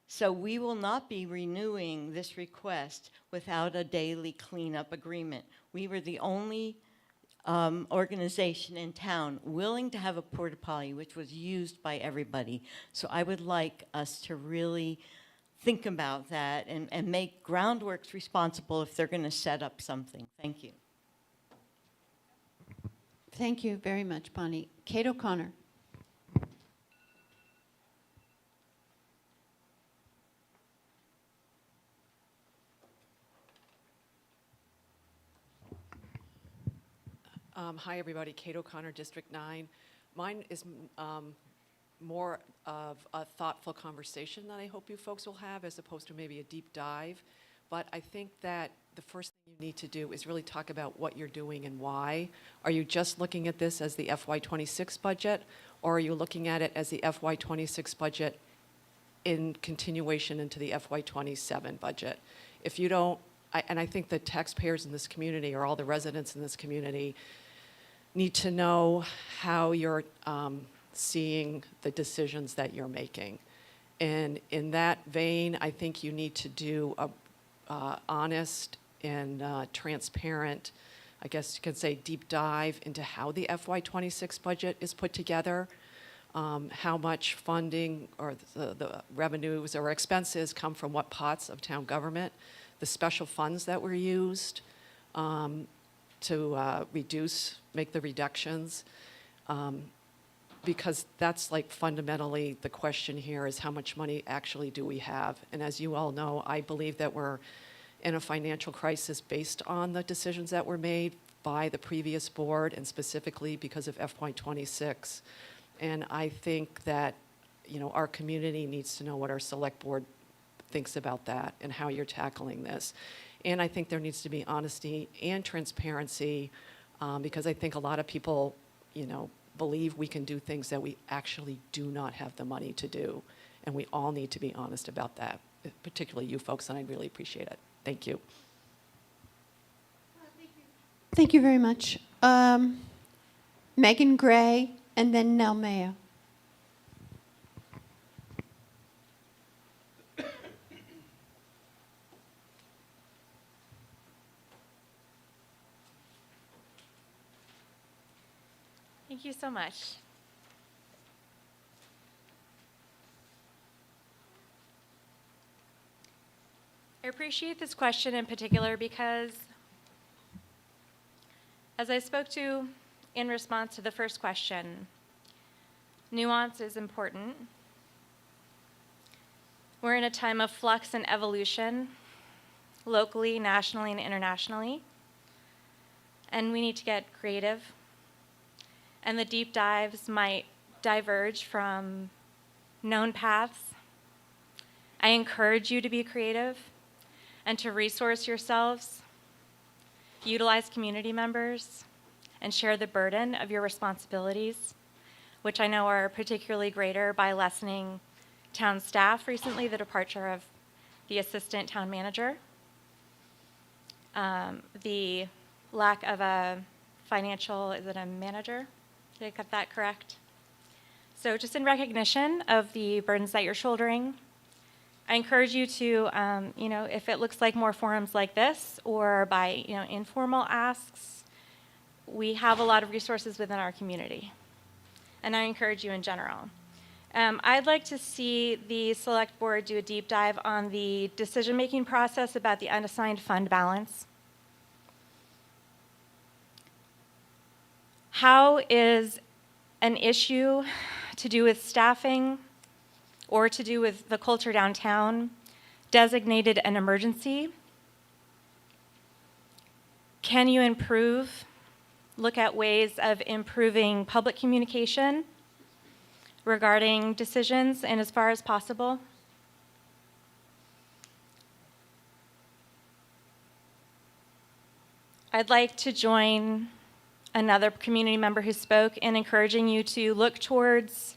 So we will not be renewing this request without a daily cleanup agreement. We were the only organization in town willing to have a porta potty, which was used by everybody. So I would like us to really think about that and make Groundworks responsible if they're going to set up something. Thank you. Thank you very much, Bonnie. Kate O'Connor. Hi, everybody. Kate O'Connor, District 9. Mine is more of a thoughtful conversation that I hope you folks will have as opposed to maybe a deep dive. But I think that the first thing you need to do is really talk about what you're doing and why. Are you just looking at this as the FY26 budget, or are you looking at it as the FY26 budget in continuation into the FY27 budget? If you don't, and I think the taxpayers in this community, or all the residents in this community, need to know how you're seeing the decisions that you're making. And in that vein, I think you need to do a honest and transparent, I guess you could say, deep dive into how the FY26 budget is put together, how much funding or the revenues or expenses come from what pots of town government, the special funds that were used to make the reductions, because that's like fundamentally the question here is how much money actually do we have? And as you all know, I believe that we're in a financial crisis based on the decisions that were made by the previous board and specifically because of FY26. And I think that, you know, our community needs to know what our select board thinks about that and how you're tackling this. And I think there needs to be honesty and transparency because I think a lot of people, you know, believe we can do things that we actually do not have the money to do. And we all need to be honest about that, particularly you folks, and I really appreciate it. Thank you. Thank you very much. Megan Gray, and then Nell Mayo. Thank you so much. I appreciate this question in particular because, as I spoke to in response to the first question, nuance is important. We're in a time of flux and evolution, locally, nationally, and internationally, and we need to get creative. And the deep dives might diverge from known paths. I encourage you to be creative and to resource yourselves, utilize community members, and share the burden of your responsibilities, which I know are particularly greater by lessening town staff recently, the departure of the assistant town manager, the lack of a financial, is it a manager? Did I get that correct? So just in recognition of the burdens that you're shouldering, I encourage you to, you know, if it looks like more forums like this or by, you know, informal asks, we have a lot of resources within our community. And I encourage you in general. I'd like to see the select board do a deep dive on the decision-making process about the unassigned fund balance. How is an issue to do with staffing or to do with the culture downtown designated an emergency? Can you look at ways of improving public communication regarding decisions and as far as possible? I'd like to join another community member who spoke in encouraging you to look towards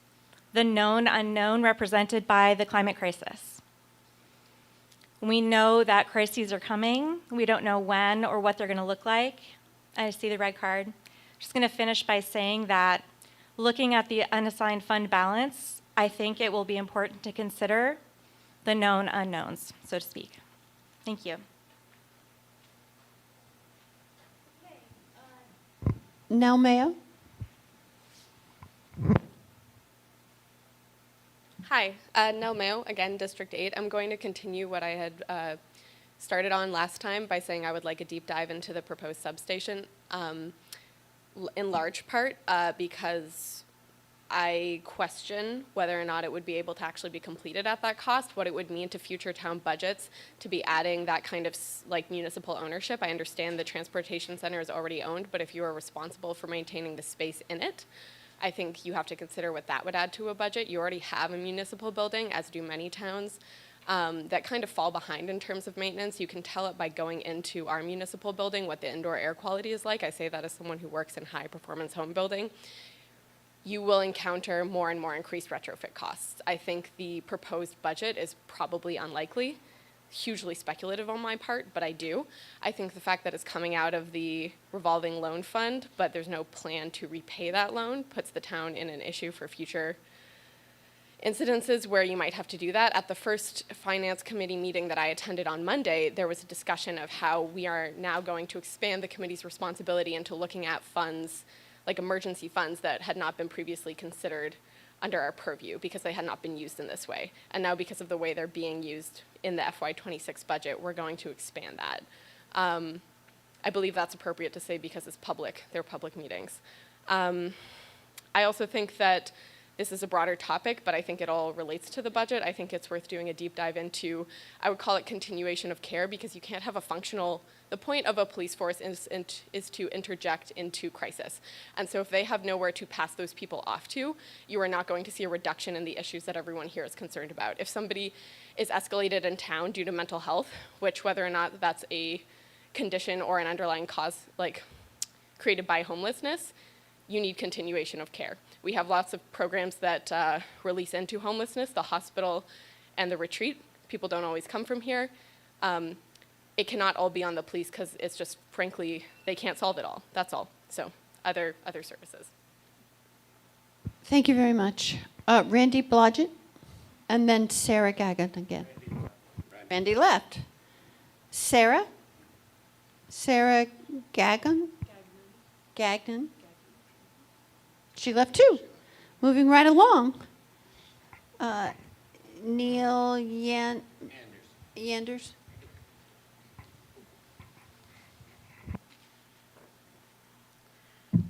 the known unknown represented by the climate crisis. We know that crises are coming. We don't know when or what they're going to look like. I see the red card. I'm just going to finish by saying that looking at the unassigned fund balance, I think it will be important to consider the known unknowns, so to speak. Thank you. Now, Mayo? Hi, Nell Mayo, again, District 8. I'm going to continue what I had started on last time by saying I would like a deep dive into the proposed substation, in large part because I question whether or not it would be able to actually be completed at that cost, what it would mean to future town budgets to be adding that kind of like municipal ownership. I understand the transportation center is already owned, but if you are responsible for maintaining the space in it, I think you have to consider what that would add to a budget. You already have a municipal building, as do many towns, that kind of fall behind in terms of maintenance. You can tell it by going into our municipal building what the indoor air quality is like. I say that as someone who works in high performance home building. You will encounter more and more increased retrofit costs. I think the proposed budget is probably unlikely, hugely speculative on my part, but I do. I think the fact that it's coming out of the revolving loan fund, but there's no plan to repay that loan, puts the town in an issue for future incidences where you might have to do that. At the first finance committee meeting that I attended on Monday, there was a discussion of how we are now going to expand the committee's responsibility into looking at funds, like emergency funds that had not been previously considered under our purview because they had not been used in this way. And now because of the way they're being used in the FY26 budget, we're going to expand that. I believe that's appropriate to say because it's public, they're public meetings. I also think that this is a broader topic, but I think it all relates to the budget. I think it's worth doing a deep dive into, I would call it continuation of care, because you can't have a functional, the point of a police force is to interject into crisis. And so if they have nowhere to pass those people off to, you are not going to see a reduction in the issues that everyone here is concerned about. If somebody is escalated in town due to mental health, which whether or not that's a condition or an underlying cause, like created by homelessness, you need continuation of care. We have lots of programs that release into homelessness, the hospital and the retreat. People don't always come from here. It cannot all be on the police because it's just, frankly, they can't solve it all. That's all. So other services. Thank you very much. Randy Blodgett, and then Sarah Gagnon again. Randy left. Sarah? Sarah Gagnon? Gagnon. She left too. Moving right along. Neil Yanders.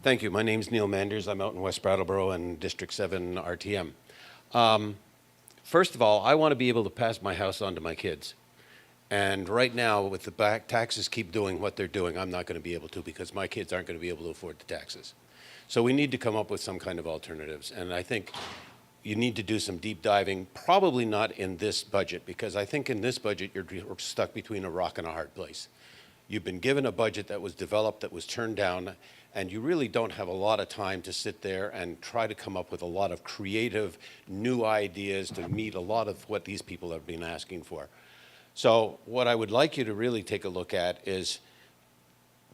Thank you. My name's Neil Manders. I'm out in West Brattleboro and District 7 RTM. First of all, I want to be able to pass my house on to my kids. And right now, with the back taxes keep doing what they're doing, I'm not going to be able to because my kids aren't going to be able to afford the taxes. So we need to come up with some kind of alternatives. And I think you need to do some deep diving, probably not in this budget, because I think in this budget, you're stuck between a rock and a hard place. You've been given a budget that was developed, that was turned down, and you really don't have a lot of time to sit there and try to come up with a lot of creative, new ideas to meet a lot of what these people have been asking for. So what I would like you to really take a look at is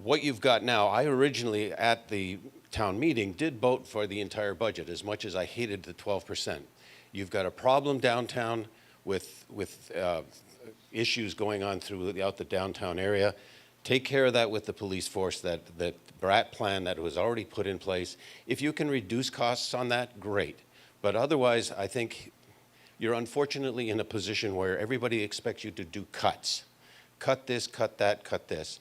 what you've got now. I originally, at the town meeting, did vote for the entire budget, as much as I hated the 12%. You've got a problem downtown with issues going on throughout the downtown area. Take care of that with the police force, that BRAT plan that was already put in place. If you can reduce costs on that, great. But otherwise, I think you're unfortunately in a position where everybody expects you to do cuts. Cut this, cut that, cut this.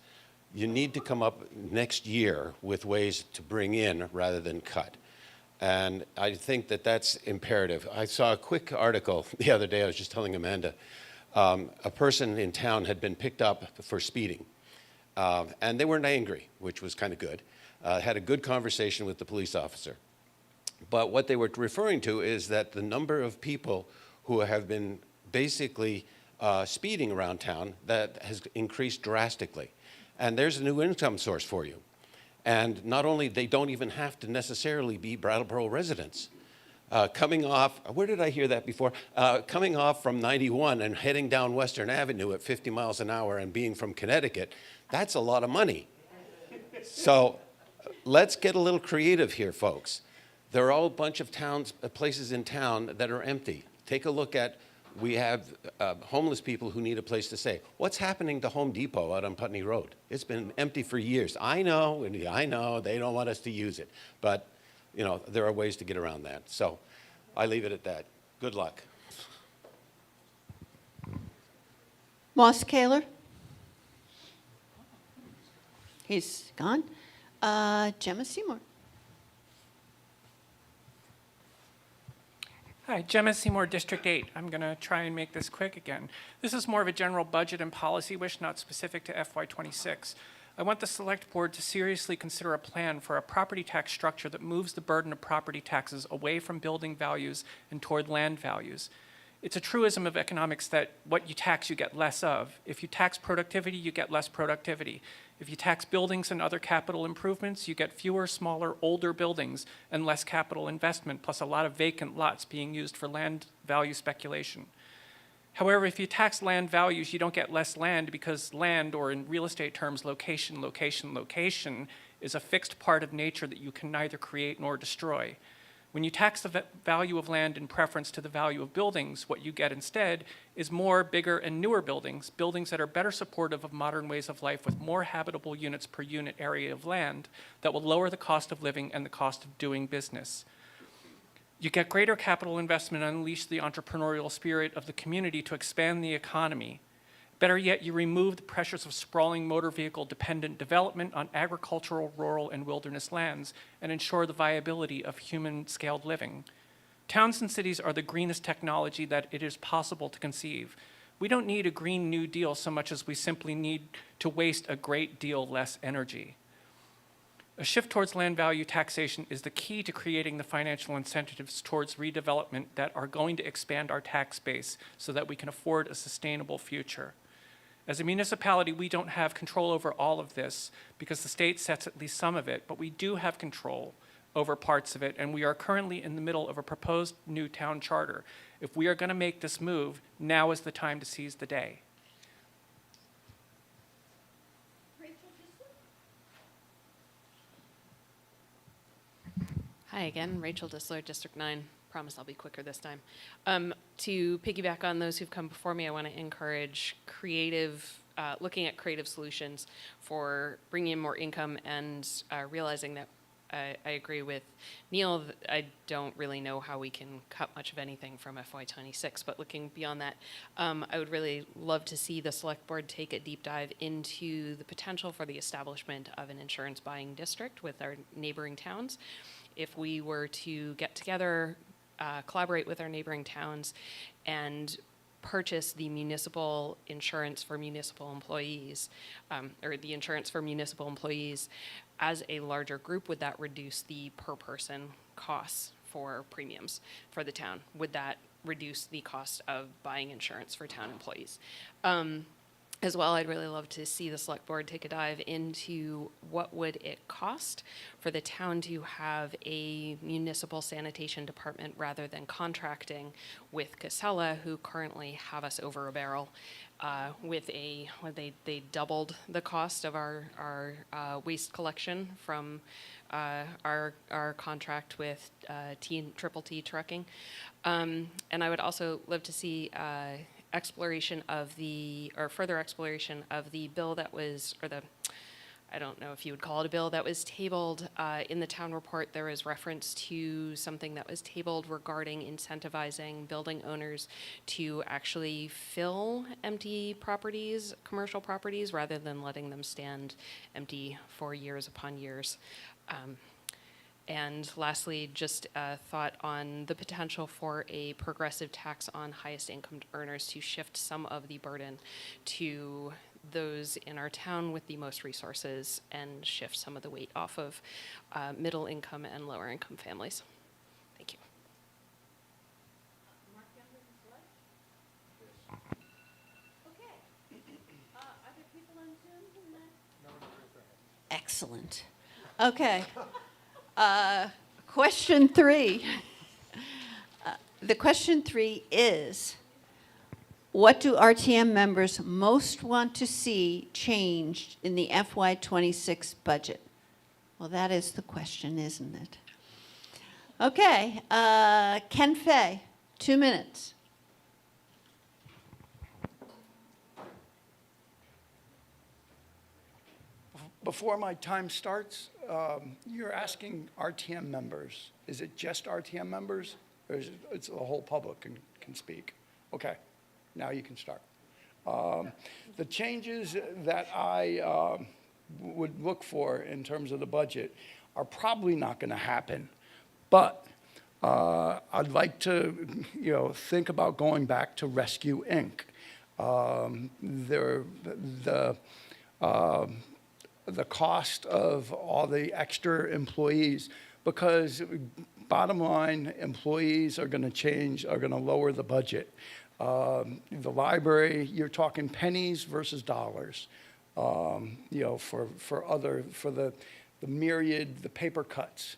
You need to come up next year with ways to bring in rather than cut. And I think that that's imperative. I saw a quick article the other day, I was just telling Amanda, a person in town had been picked up for speeding. And they weren't angry, which was kind of good. Had a good conversation with the police officer. But what they were referring to is that the number of people who have been basically speeding around town, that has increased drastically. And there's a new income source for you. And not only, they don't even have to necessarily be Brattleboro residents. Coming off, where did I hear that before? Coming off from 91 and heading down Western Avenue at 50 miles an hour and being from Connecticut, that's a lot of money. So let's get a little creative here, folks. There are all a bunch of towns, places in town that are empty. Take a look at, we have homeless people who need a place to stay. What's happening to Home Depot out on Putney Road? It's been empty for years. I know they don't want us to use it, but you know, there are ways to get around that. So I leave it at that. Good luck. Moss Kaler? He's gone. Gemma Seymour? Hi, Gemma Seymour, District 8. I'm going to try and make this quick again. This is more of a general budget and policy wish, not specific to FY26. I want the Select Board to seriously consider a plan for a property tax structure that moves the burden of property taxes away from building values and toward land values. It's a truism of economics that what you tax, you get less of. If you tax productivity, you get less productivity. If you tax buildings and other capital improvements, you get fewer, smaller, older buildings and less capital investment, plus a lot of vacant lots being used for land value speculation. However, if you tax land values, you don't get less land because land, or in real estate terms, location, location, location, is a fixed part of nature that you can neither create nor destroy. When you tax the value of land in preference to the value of buildings, what you get instead is more, bigger, and newer buildings, buildings that are better supportive of modern ways of life with more habitable units per unit area of land that will lower the cost of living and the cost of doing business. You get greater capital investment and unleash the entrepreneurial spirit of the community to expand the economy. Better yet, you remove the pressures of sprawling motor vehicle dependent development on agricultural, rural, and wilderness lands and ensure the viability of human scaled living. Towns and cities are the greenest technology that it is possible to conceive. We don't need a Green New Deal so much as we simply need to waste a great deal less energy. A shift towards land value taxation is the key to creating the financial incentives towards redevelopment that are going to expand our tax base so that we can afford a sustainable future. As a municipality, we don't have control over all of this because the state sets at least some of it, but we do have control over parts of it, and we are currently in the middle of a proposed new town charter. If we are going to make this move, now is the time to seize the day. Hi again, Rachel Disler, District 9. Promise I'll be quicker this time. To piggyback on those who've come before me, I want to encourage looking at creative solutions for bringing in more income and realizing that I agree with Neil. I don't really know how we can cut much of anything from FY26, but looking beyond that, I would really love to see the Select Board take a deep dive into the potential for the establishment of an insurance buying district with our neighboring towns. If we were to get together, collaborate with our neighboring towns, and purchase the municipal insurance for municipal employees, or the insurance for municipal employees as a larger group, would that reduce the per person costs for premiums for the town? Would that reduce the cost of buying insurance for town employees? As well, I'd really love to see the Select Board take a dive into what would it cost for the town to have a municipal sanitation department rather than contracting with Casella, who currently have us over a barrel with they doubled the cost of our waste collection from our contract with Triple T Trucking. And I would also love to see further exploration of the bill that was, I don't know if you would call it a bill, that was tabled in the town report. There was reference to something that was tabled regarding incentivizing building owners to actually fill empty properties, commercial properties, rather than letting them stand empty for years upon years. And lastly, just a thought on the potential for a progressive tax on highest income earners to shift some of the burden to those in our town with the most resources and shift some of the weight off of middle income and lower income families. Thank you. Excellent. Okay. Question 3. The question 3 is, what do RTM members most want to see changed in the FY26 budget? Well, that is the question, isn't it? Okay, Ken Fay, 2 minutes. Before my time starts, you're asking RTM members. Is it just RTM members, or is it's the whole public can speak? Okay, now you can start. The changes that I would look for in terms of the budget are probably not going to happen, but I'd like to, think about going back to Rescue Inc. The cost of all the extra employees, because bottom line, employees are going to lower the budget. The library, you're talking pennies versus dollars, for the myriad, the paper cuts.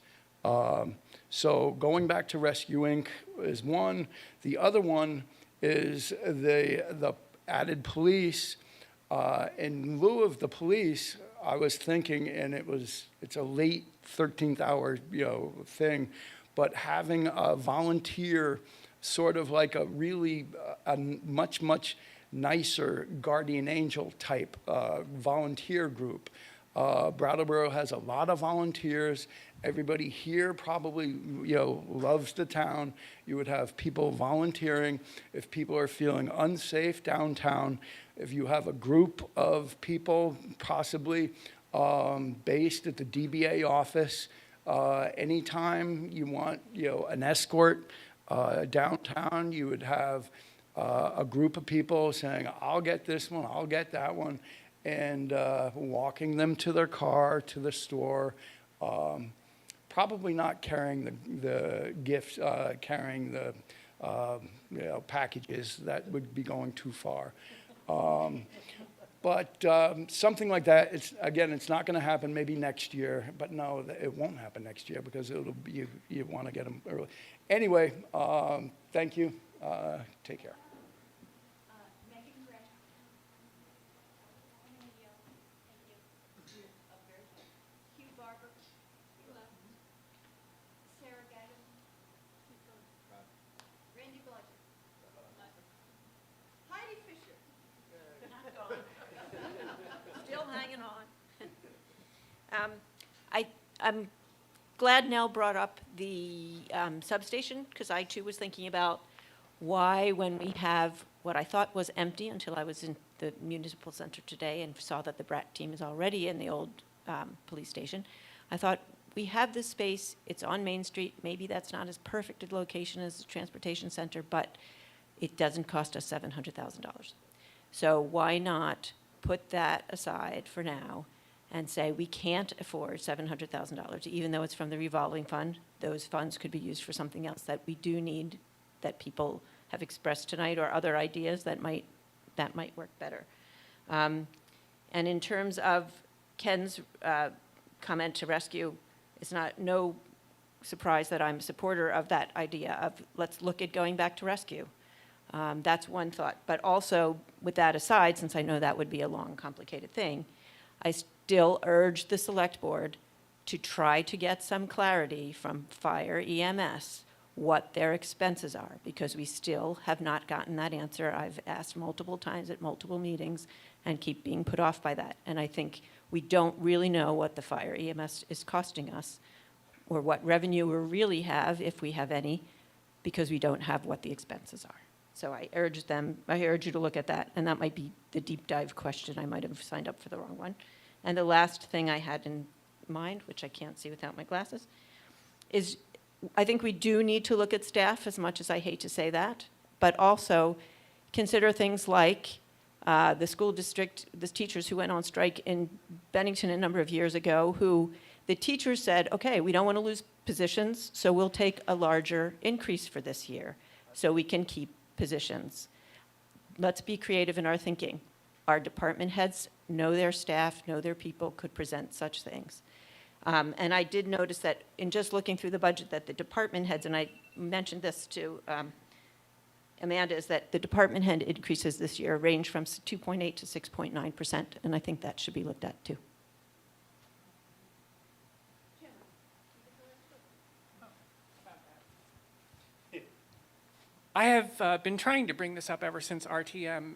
So going back to Rescue Inc. is one. The other one is the added police. In lieu of the police, I was thinking, and it's a late 13th hour, thing, but having a volunteer, sort of like a really, a much, much nicer guardian angel type volunteer group. Brattleboro has a lot of volunteers. Everybody here probably, loves the town. You would have people volunteering. If people are feeling unsafe downtown, if you have a group of people possibly based at the DBA office, anytime you want, an escort downtown, you would have a group of people saying, I'll get this one, I'll get that one, and walking them to their car, to the store, probably not carrying the gifts, carrying the packages. That would be going too far. But something like that, it's not going to happen maybe next year, but no, it won't happen next year because you want to get them early. Anyway, thank you. Take care. I'm glad Nell brought up the substation, because I too was thinking about why, when we have what I thought was empty until I was in the municipal center today and saw that the Brat team is already in the old police station, I thought, we have this space, it's on Main Street, maybe that's not as perfect a location as the transportation center, but it doesn't cost us $700,000. So why not put that aside for now and say we can't afford $700,000, even though it's from the revolving fund. Those funds could be used for something else that we do need, that people have expressed tonight, or other ideas that might work better. And in terms of Ken's comment to rescue, it's no surprise that I'm a supporter of that idea of let's look at going back to rescue. That's one thought. But also, with that aside, since I know that would be a long, complicated thing, I still urge the select board to try to get some clarity from fire EMS what their expenses are, because we still have not gotten that answer. I've asked multiple times at multiple meetings and keep being put off by that. And I think we don't really know what the fire EMS is costing us, or what revenue we really have, if we have any, because we don't have what the expenses are. So I urge you to look at that, and that might be the deep dive question. I might have signed up for the wrong one. And the last thing I had in mind, which I can't see without my glasses, is I think we do need to look at staff, as much as I hate to say that, but also consider things like the school district, the teachers who went on strike in Bennington a number of years ago, who the teachers said, okay, we don't want to lose positions, so we'll take a larger increase for this year so we can keep positions. Let's be creative in our thinking. Our department heads know their staff, know their people, could present such things. And I did notice that in just looking through the budget that the department heads, and I mentioned this to Amanda, is that the department head increases this year range from 2.8 to 6.9%, and I think that should be looked at too. I have been trying to bring this up ever since RTM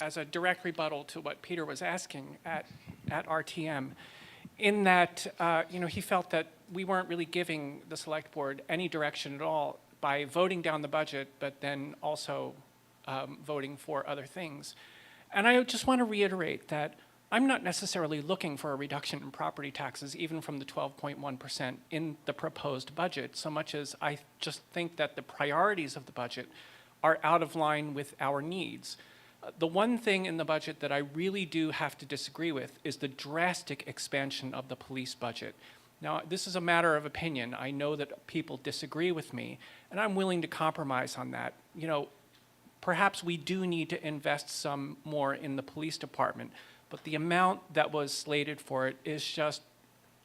as a direct rebuttal to what Peter was asking at RTM, in that he felt that we weren't really giving the select board any direction at all by voting down the budget, but then also voting for other things. And I just want to reiterate that I'm not necessarily looking for a reduction in property taxes, even from the 12.1% in the proposed budget, so much as I just think that the priorities of the budget are out of line with our needs. The one thing in the budget that I really do have to disagree with is the drastic expansion of the police budget. Now, this is a matter of opinion. I know that people disagree with me, and I'm willing to compromise on that. Perhaps we do need to invest some more in the police department, but the amount that was slated for it is just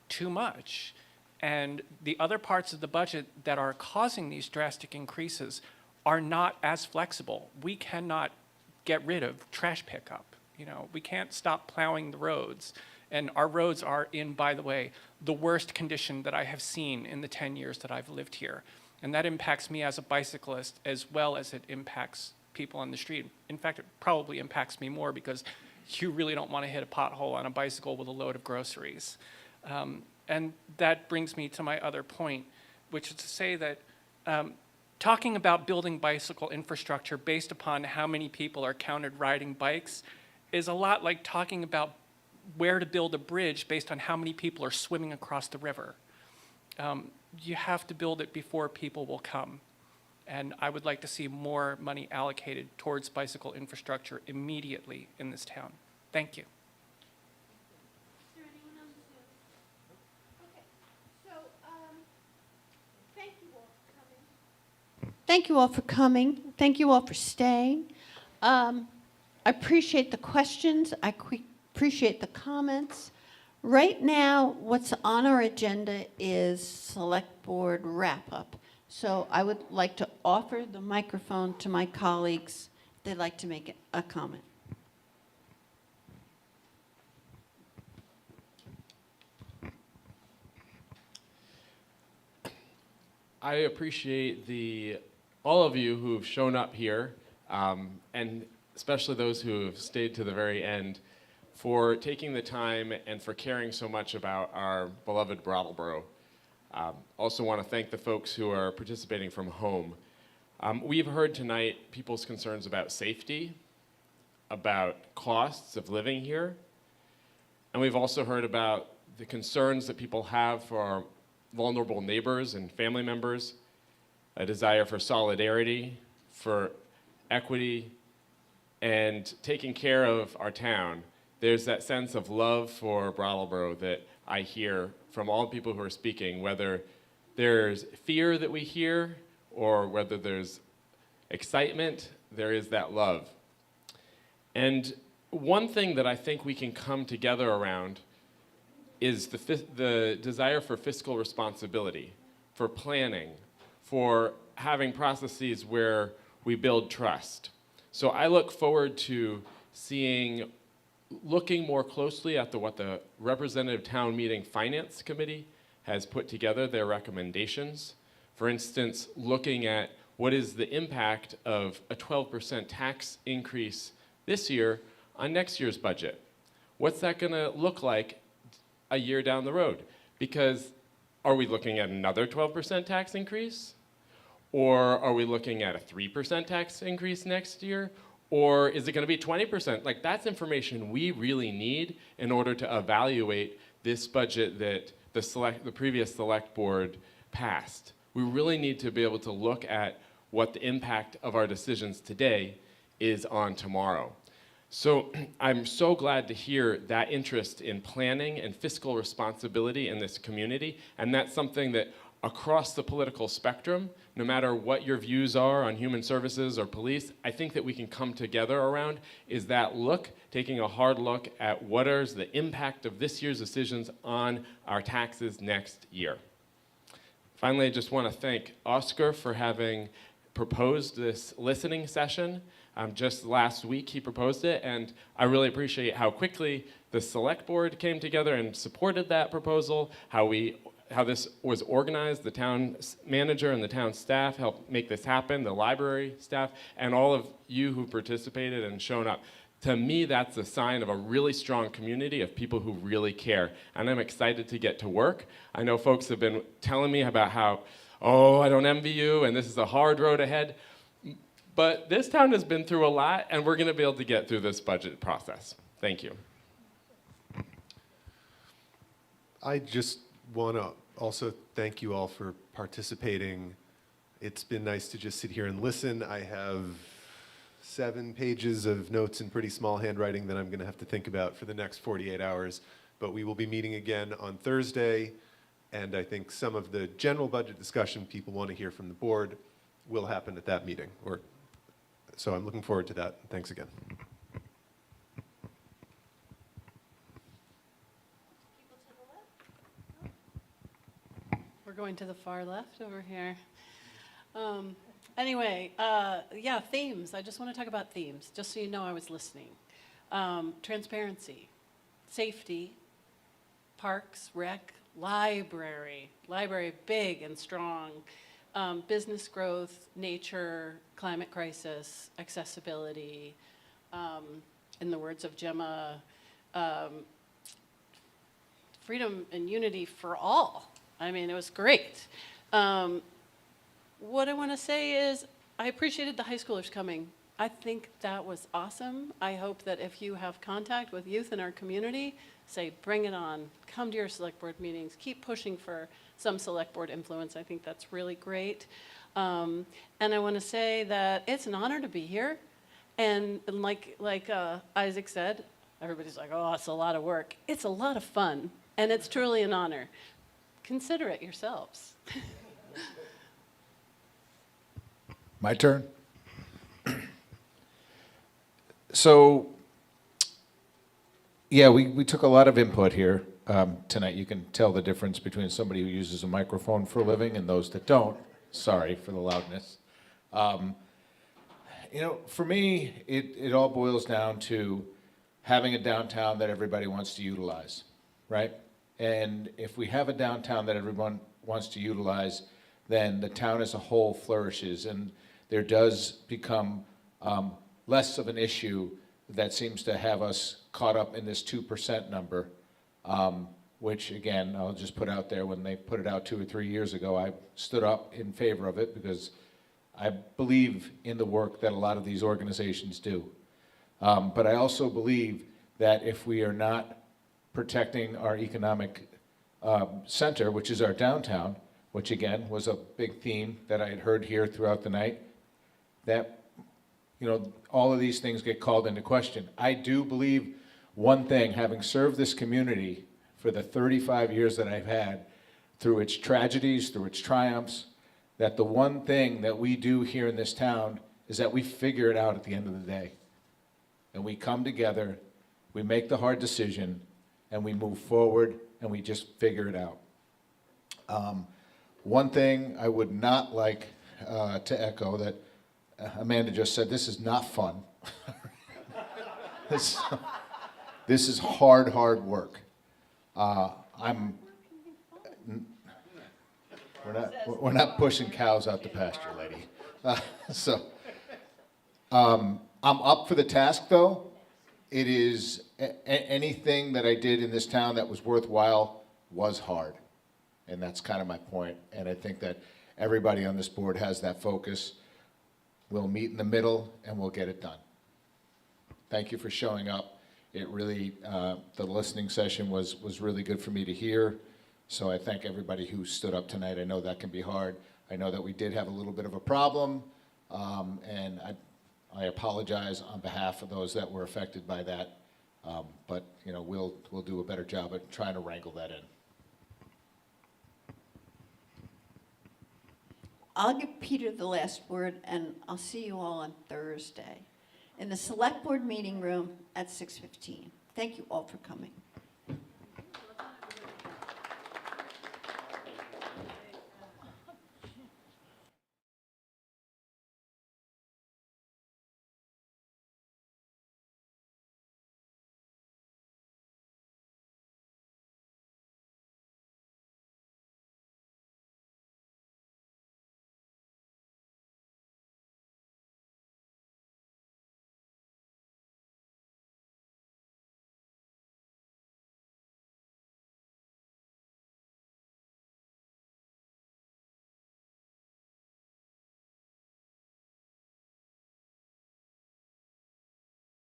too much. And the other parts of the budget that are causing these drastic increases are not as flexible. We cannot get rid of trash pickup. We can't stop plowing the roads. And our roads are in, by the way, the worst condition that I have seen in the 10 years that I've lived here. And that impacts me as a bicyclist as well as it impacts people on the street. In fact, it probably impacts me more because you really don't want to hit a pothole on a bicycle with a load of groceries. And that brings me to my other point, which is to say that talking about building bicycle infrastructure based upon how many people are counted riding bikes is a lot like talking about where to build a bridge based on how many people are swimming across the river. You have to build it before people will come. And I would like to see more money allocated towards bicycle infrastructure immediately in this town. Thank you. Thank you all for coming. Thank you all for staying. I appreciate the questions. I appreciate the comments. Right now, what's on our agenda is Select Board wrap-up. So I would like to offer the microphone to my colleagues if they'd like to make a comment. I appreciate all of you who've shown up here, and especially those who have stayed to the very end, for taking the time and for caring so much about our beloved Brattleboro. Also want to thank the folks who are participating from home. We've heard tonight people's concerns about safety, about costs of living here, and we've also heard about the concerns that people have for our vulnerable neighbors and family members, a desire for solidarity, for equity, and taking care of our town. There's that sense of love for Brattleboro that I hear from all the people who are speaking, whether there's fear that we hear or whether there's excitement, there is that love. And one thing that I think we can come together around is the desire for fiscal responsibility, for planning, for having processes where we build trust. So I look forward to looking more closely at what the Representative Town Meeting Finance Committee has put together, their recommendations. For instance, looking at what is the impact of a 12% tax increase this year on next year's budget. What's that going to look like a year down the road? Because are we looking at another 12% tax increase? Or are we looking at a 3% tax increase next year? Or is it going to be 20%? Like, that's information we really need in order to evaluate this budget that the previous select board passed. We really need to be able to look at what the impact of our decisions today is on tomorrow. So I'm so glad to hear that interest in planning and fiscal responsibility in this community, and that's something that across the political spectrum, no matter what your views are on human services or police, I think that we can come together around is that taking a hard look at what is the impact of this year's decisions on our taxes next year. Finally, I just want to thank Oscar for having proposed this listening session. Just last week he proposed it, and I really appreciate how quickly the select board came together and supported that proposal, how we how this was organized. The town manager and the town staff helped make this happen, the library staff, and all of you who participated and shown up. To me, that's a sign of a really strong community of people who really care. And I'm excited to get to work. I know folks have been telling me about how, oh, I don't envy you, and this is a hard road ahead. But this town has been through a lot, and we're going to be able to get through this budget process. Thank you. I just want to also thank you all for participating. It's been nice to just sit here and listen. I have 7 pages of notes in pretty small handwriting that I'm going to have to think about for the next 48 hours. But we will be meeting again on Thursday, and I think some of the general budget discussion people want to hear from the board will happen at that meeting. So I'm looking forward to that. Thanks again. We're going to the far left over here. Anyway, yeah, themes. I just want to talk about themes, just so you know I was listening. Transparency, safety, parks, rec, library, big and strong, business growth, nature, climate crisis, accessibility, in the words of Gemma, freedom and unity for all. I mean, it was great. What I want to say is I appreciated the high schoolers coming. I think that was awesome. I hope that if you have contact with youth in our community, say, bring it on. Come to your select board meetings. Keep pushing for some select board influence. I think that's really great. And I want to say that it's an honor to be here. And like Isaac said, everybody's like, oh, it's a lot of work. It's a lot of fun. And it's truly an honor. Consider it yourselves. My turn. So, yeah, we took a lot of input here tonight. You can tell the difference between somebody who uses a microphone for a living and those that don't. Sorry for the loudness. You know, for me, it all boils down to having a downtown that everybody wants to utilize, right? And if we have a downtown that everyone wants to utilize, then the town as a whole flourishes, and there does become less of an issue that seems to have us caught up in this 2% number, which again, I'll just put out there, when they put it out 2 or 3 years ago, I stood up in favor of it because I believe in the work that a lot of these organizations do. But I also believe that if we are not protecting our economic center, which is our downtown, which again was a big theme that I had heard here throughout the night, that, you know, all of these things get called into question. I do believe one thing, having served this community for the 35 years that I've had, through its tragedies, through its triumphs, that the one thing that we do here in this town is that we figure it out at the end of the day. And we come together, we make the hard decision, and we move forward, and we just figure it out. One thing I would not like to echo that Amanda just said, this is not fun. This is hard work. We're not pushing cows out the pasture, lady. I'm up for the task, though. It is anything that I did in this town that was worthwhile was hard, and that's kind of my point. And I think that everybody on this board has that focus. We'll meet in the middle, and we'll get it done. Thank you for showing up. It really, the listening session was really good for me to hear. So I thank everybody who stood up tonight. I know that can be hard. I know that we did have a little bit of a problem, and I apologize on behalf of those that were affected by that. But you know, we'll do a better job at trying to wrangle that in. I'll give Peter the last word, and I'll see you all on Thursday in the Select Board Meeting Room at 6:15. Thank you all for coming.